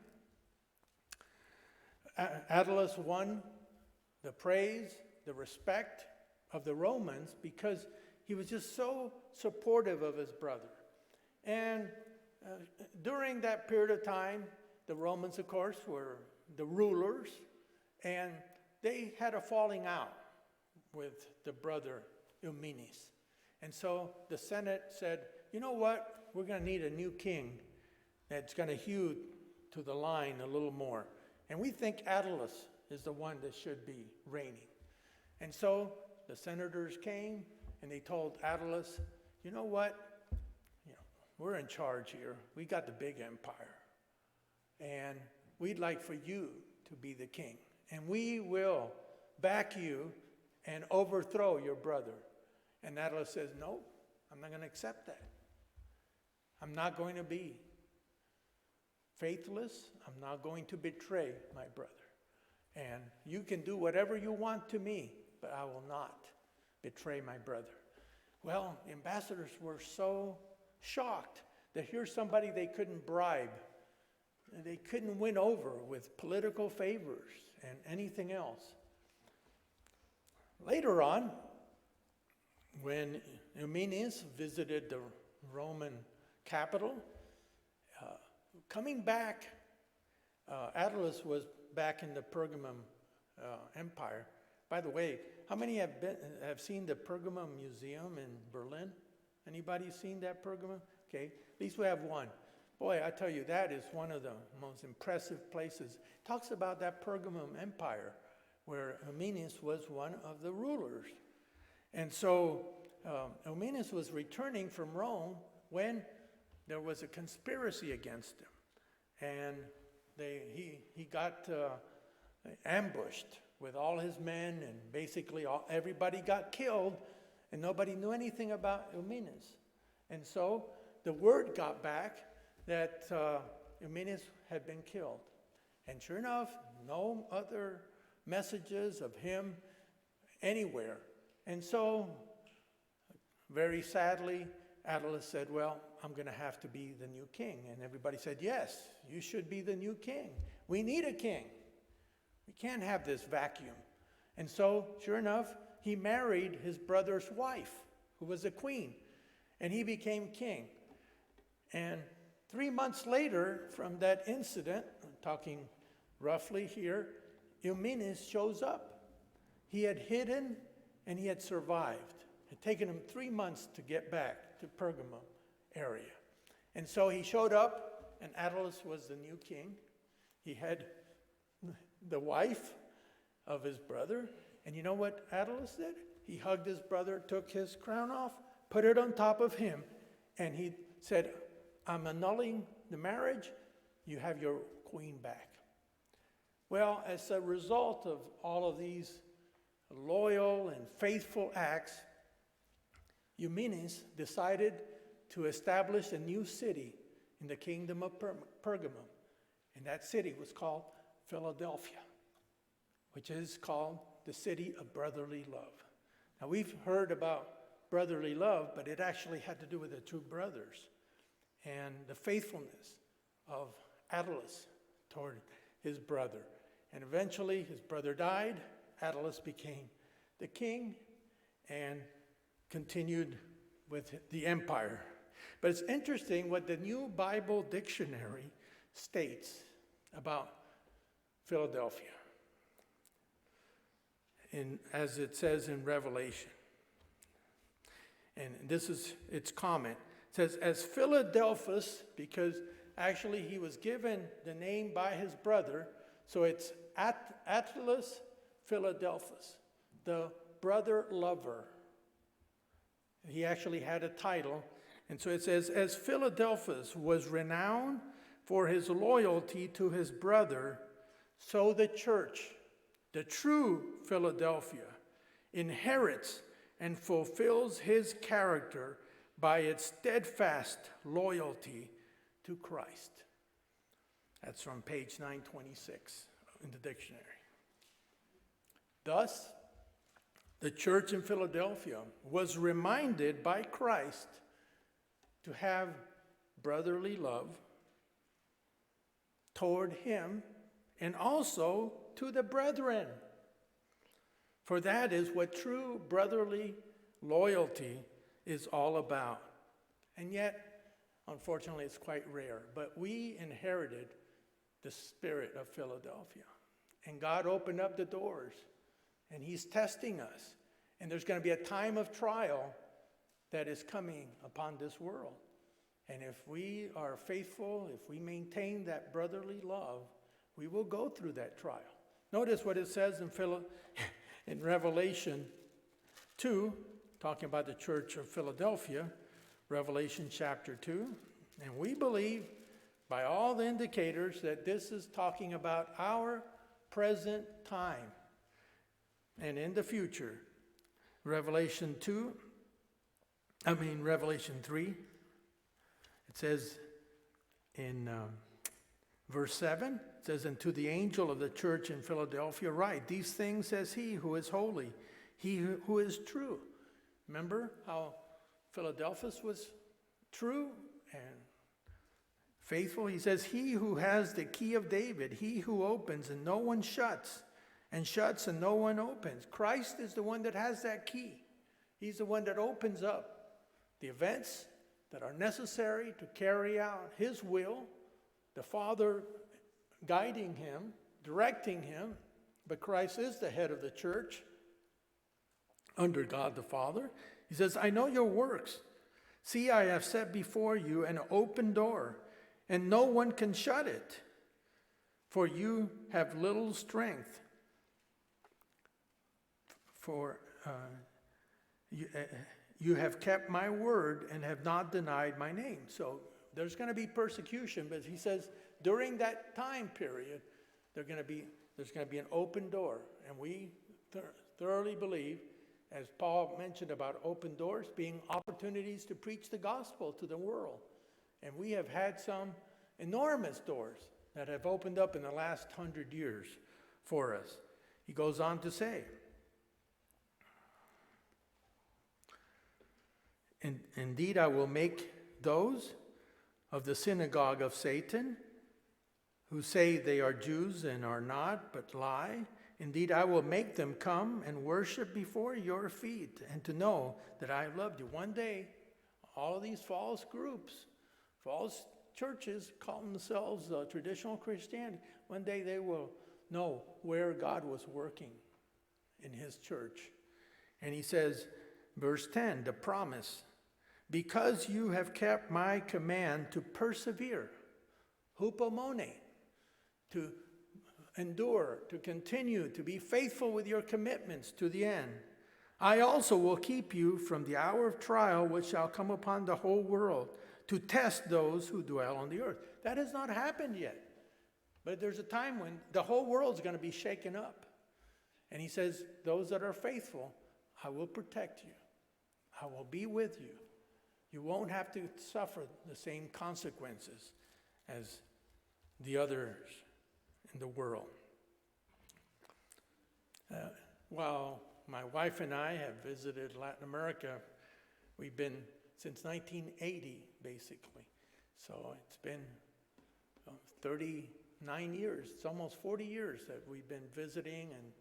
Attalus won the praise, the respect of the Romans because he was just so supportive of his brother. And during that period of time, the Romans, of course, were the rulers, and they had a falling out with the brother Eumenes. And so the Senate said, you know what, we're going to need a new king that's going to hew to the line a little more. And we think Attalus is the one that should be reigning. And so the senators came and they told Attalus, you know what, we're in charge here. We got the big empire. And we'd like for you to be the king. And we will back you and overthrow your brother. And Attalus says, no, I'm not going to accept that. I'm not going to be faithless. I'm not going to betray my brother. And you can do whatever you want to me, but I will not betray my brother. Well, ambassadors were so shocked that here's somebody they couldn't bribe. They couldn't win over with political favors and anything else. Later on, when Eumenes visited the Roman capital, coming back, Attalus was back in the Pergamum Empire. By the way, how many have seen the Pergamum Museum in Berlin? Anybody seen that Pergamum? Okay, at least we have one. Boy, I tell you, that is one of the most impressive places. It talks about that Pergamum Empire, where Eumenes was one of the rulers. And so Eumenes was returning from Rome when there was a conspiracy against him. And he got ambushed with all his men, and basically everybody got killed, and nobody knew anything about Eumenes. And so the word got back that Eumenes had been killed. And sure enough, no other messages of him anywhere. And so, very sadly, Attalus said, well, I'm going to have to be the new king. And everybody said, yes, you should be the new king. We need a king. We can't have this vacuum. And so, sure enough, he married his brother's wife, who was a queen, and he became king. And 3 months later from that incident, I'm talking roughly here, Eumenes shows up. He had hidden and he had survived. It had taken him 3 months to get back to Pergamum area. And so he showed up, and Attalus was the new king. He had the wife of his brother. And you know what Attalus did? He hugged his brother, took his crown off, put it on top of him, and he said, I'm annulling the marriage. You have your queen back. Well, as a result of all of these loyal and faithful acts, Eumenes decided to establish a new city in the kingdom of Pergamum. And that city was called Philadelphia, which is called the city of brotherly love. Now, we've heard about brotherly love, but it actually had to do with the two brothers and the faithfulness of Attalus toward his brother. And eventually, his brother died. Attalus became the king and continued with the empire. But it's interesting what the New Bible Dictionary states about Philadelphia, as it says in Revelation. And this is its comment. It says, as Philadelphus, because actually he was given the name by his brother, so it's Attalus Philadelphus, the brother lover. He actually had a title. And so it says, as Philadelphus was renowned for his loyalty to his brother, so the church, the true Philadelphia, inherits and fulfills his character by its steadfast loyalty to Christ. That's from page 926 in the dictionary. Thus, the church in Philadelphia was reminded by Christ to have brotherly love toward him and also to the brethren. For that is what true brotherly loyalty is all about. And yet, unfortunately, it's quite rare. But we inherited the spirit of Philadelphia. And God opened up the doors. And he's testing us. And there's going to be a time of trial that is coming upon this world. And if we are faithful, if we maintain that brotherly love, we will go through that trial. Notice what it says in Revelation 2, talking about the church of Philadelphia, Revelation chapter 2. And we believe, by all the indicators, that this is talking about our present time and in the future. Revelation 3, it says in verse 7, it says, and to the angel of the church in Philadelphia write, these things says he who is holy, he who is true. Remember how Philadelphus was true and faithful? He says, he who has the key of David, he who opens and no one shuts, and shuts and no one opens. Christ is the one that has that key. He's the one that opens up the events that are necessary to carry out his will, the Father guiding him, directing him, but Christ is the head of the church under God the Father. He says, I know your works. See, I have set before you an open door, and no one can shut it, for you have little strength. For you have kept my word and have not denied my name. So there's going to be persecution, but he says during that time period, there's going to be an open door. And we thoroughly believe, as Paul mentioned about open doors, being opportunities to preach the gospel to the world. And we have had some enormous doors that have opened up in the last 100 years for us. He goes on to say, indeed, I will make those of the synagogue of Satan, who say they are Jews and are not, but lie. Indeed, I will make them come and worship before your feet, and to know that I have loved you. One day, all of these false groups, false churches calling themselves traditional Christianity, one day they will know where God was working in his church. And he says, verse 10, the promise, because you have kept my command to persevere, hupomone, to endure, to continue, to be faithful with your commitments to the end. I also will keep you from the hour of trial which shall come upon the whole world to test those who dwell on the earth. That has not happened yet. But there's a time when the whole world's going to be shaken up. And he says, those that are faithful, I will protect you. I will be with you. You won't have to suffer the same consequences as the others in the world. While my wife and I have visited Latin America, we've been since 1980, basically. So it's been 39 years. It's almost 40 years that we've been visiting, and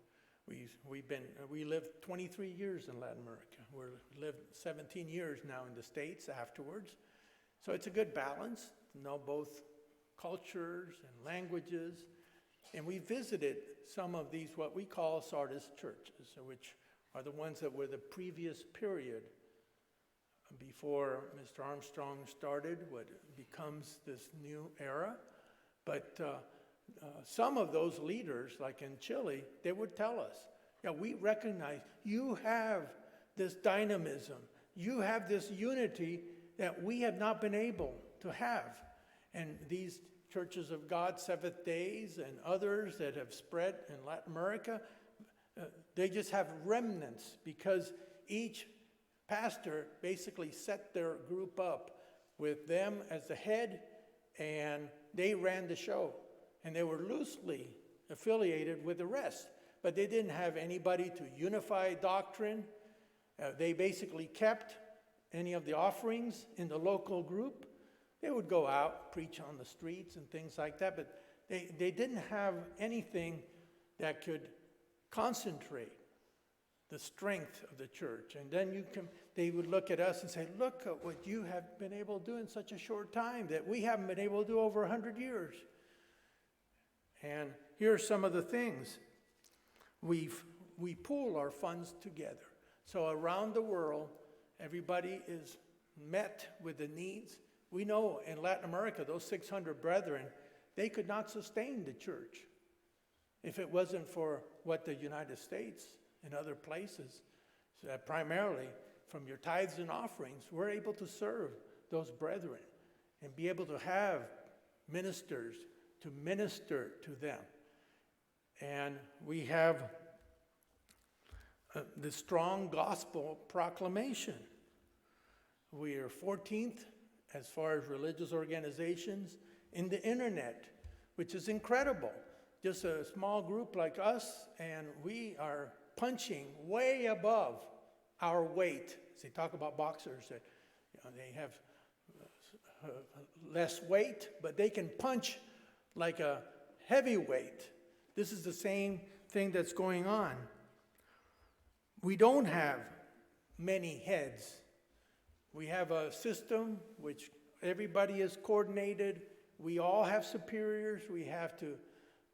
we lived 23 years in Latin America. We lived 17 years now in the States afterwards. So it's a good balance to know both cultures and languages. And we visited some of these, what we call Sardis churches, which are the ones that were the previous period before Mr. Armstrong started what becomes this new era. But some of those leaders, like in Chile, they would tell us, yeah, we recognize you have this dynamism, you have this unity that we have not been able to have. And these Churches of God, Seventh Days, and others that have spread in Latin America, they just have remnants because each pastor basically set their group up with them as the head, and they ran the show. And they were loosely affiliated with the rest, but they didn't have anybody to unify doctrine. They basically kept any of the offerings in the local group. They would go out, preach on the streets and things like that, but they didn't have anything that could concentrate the strength of the church. And then they would look at us and say, look at what you have been able to do in such a short time that we haven't been able to do over 100 years. And here are some of the things. We pool our funds together. So around the world, everybody is met with the needs. We know in Latin America, those 600 brethren, they could not sustain the church if it wasn't for what the United States and other places, primarily from your tithes and offerings, we're able to serve those brethren and be able to have ministers to minister to them. And we have the strong gospel proclamation. We are 14th as far as religious organizations in the internet, which is incredible. Just a small group like us, and we are punching way above our weight. They talk about boxers that they have less weight, but they can punch like a heavyweight. This is the same thing that's going on. We don't have many heads. We have a system which everybody is coordinated. We all have superiors. We have to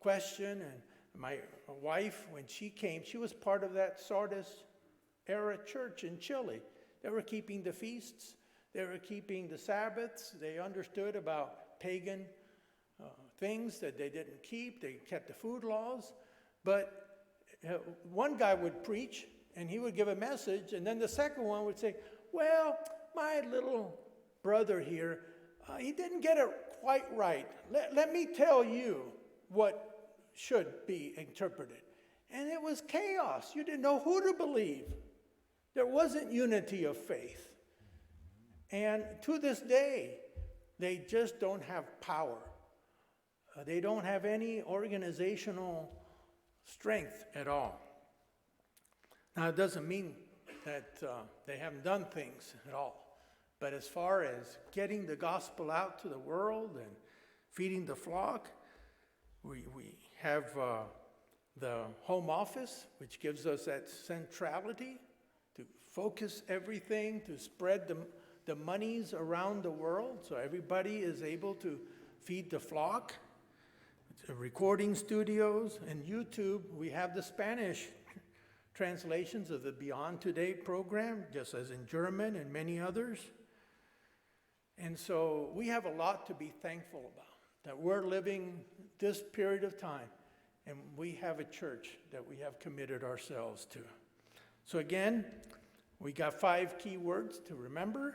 question. And my wife, when she came, she was part of that Sardis era church in Chile. They were keeping the feasts. They were keeping the Sabbaths. They understood about pagan things that they didn't keep. They kept the food laws. But one guy would preach, and he would give a message, and then the second one would say, well, my little brother here, he didn't get it quite right. Let me tell you what should be interpreted. And it was chaos. You didn't know who to believe. There wasn't unity of faith. And to this day, they just don't have power. They don't have any organizational strength at all. Now, it doesn't mean that they haven't done things at all. But as far as getting the gospel out to the world and feeding the flock, we have the home office, which gives us that centrality to focus everything, to spread the monies around the world so everybody is able to feed the flock. Recording studios and YouTube. We have the Spanish translations of the Beyond Today program, just as in German and many others. And so we have a lot to be thankful about, that we're living this period of time, and we have a church that we have committed ourselves to. So again, we got 5 key words to remember: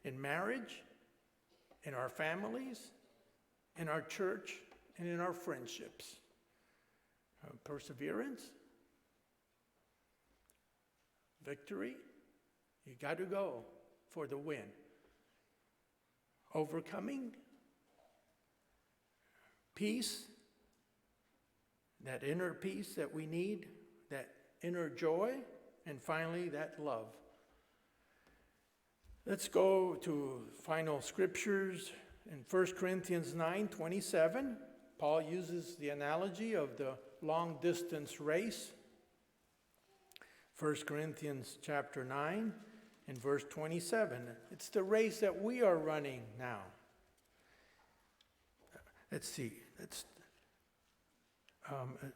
in marriage, in our families, in our church, and in our friendships. Perseverance, victory, you got to go for the win. Overcoming, peace, that inner peace that we need, that inner joy, and finally that love. Let's go to final scriptures. In 1 Corinthians 9:27, Paul uses the analogy of the long-distance race. 1 Corinthians chapter 9 and verse 27. It's the race that we are running now. Let's see. That's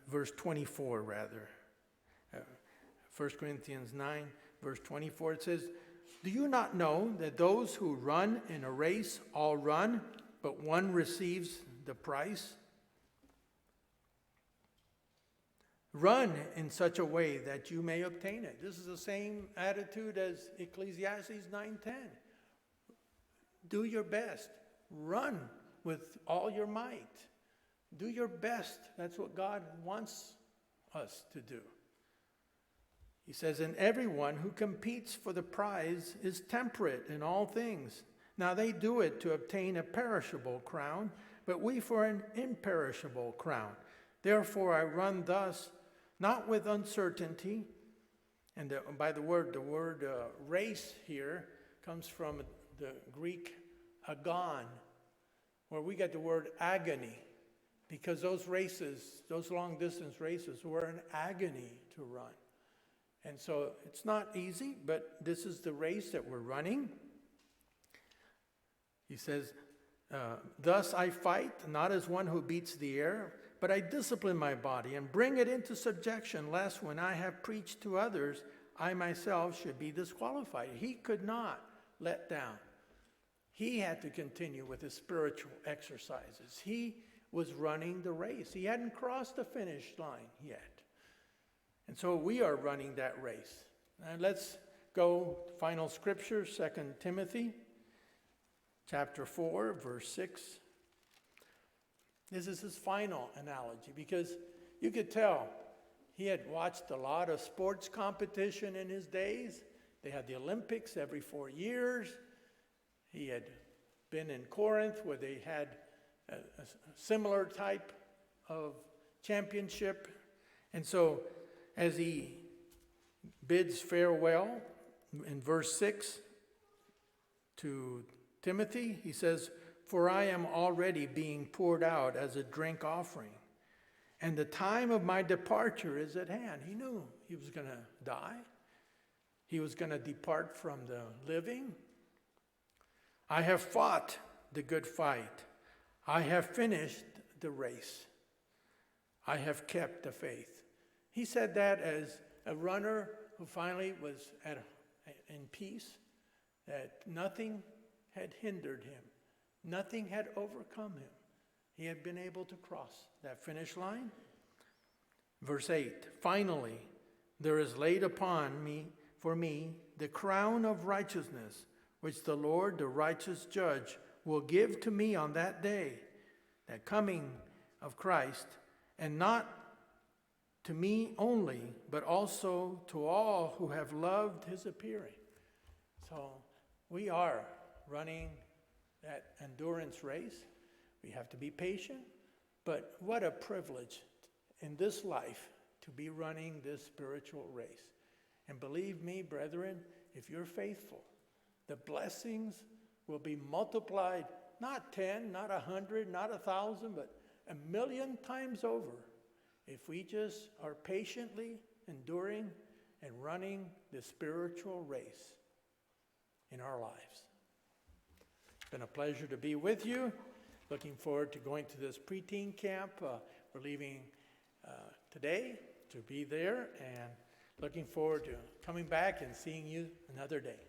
verse 24, rather. 1 Corinthians 9, verse 24, it says, "Do you not know that those who run in a race all run, but one receives the prize? Run in such a way that you may obtain it." This is the same attitude as Ecclesiastes 9:10. Do your best. Run with all your might. Do your best. That's what God wants us to do. He says, "And everyone who competes for the prize is temperate in all things. Now they do it to obtain a perishable crown, but we for an imperishable crown. Therefore I run thus, not with uncertainty." And by the word race here comes from the Greek agon, where we get the word agony, because those races, those long-distance races, were an agony to run. And so it's not easy, but this is the race that we're running. He says, "Thus I fight, not as one who beats the air, but I discipline my body and bring it into subjection, lest when I have preached to others, I myself should be disqualified." He could not let down. He had to continue with his spiritual exercises. He was running the race. He hadn't crossed the finish line yet. And so we are running that race. And let's go, final scripture, 2 Timothy chapter 4, verse 6. This is his final analogy, because you could tell he had watched a lot of sports competition in his days. They had the Olympics every 4 years. He had been in Corinth, where they had a similar type of championship. And so as he bids farewell in verse 6 to Timothy, he says, "For I am already being poured out as a drink offering, and the time of my departure is at hand." He knew he was going to die. He was going to depart from the living. "I have fought the good fight. I have finished the race. I have kept the faith." He said that as a runner who finally was in peace, that nothing had hindered him. Nothing had overcome him. He had been able to cross that finish line. Verse 8, "Finally, there is laid upon me, for me, the crown of righteousness, which the Lord, the righteous judge, will give to me on that day," that coming of Christ, "and not to me only, but also to all who have loved his appearing." So we are running that endurance race. We have to be patient, but what a privilege in this life to be running this spiritual race. And believe me, brethren, if you're faithful, the blessings will be multiplied, not 10, not 100, not 1,000, but 1,000,000 times over if we just are patiently enduring and running the spiritual race in our lives. It's been a pleasure to be with you. Looking forward to going to this preteen camp. We're leaving today to be there, and looking forward to coming back and seeing you another day.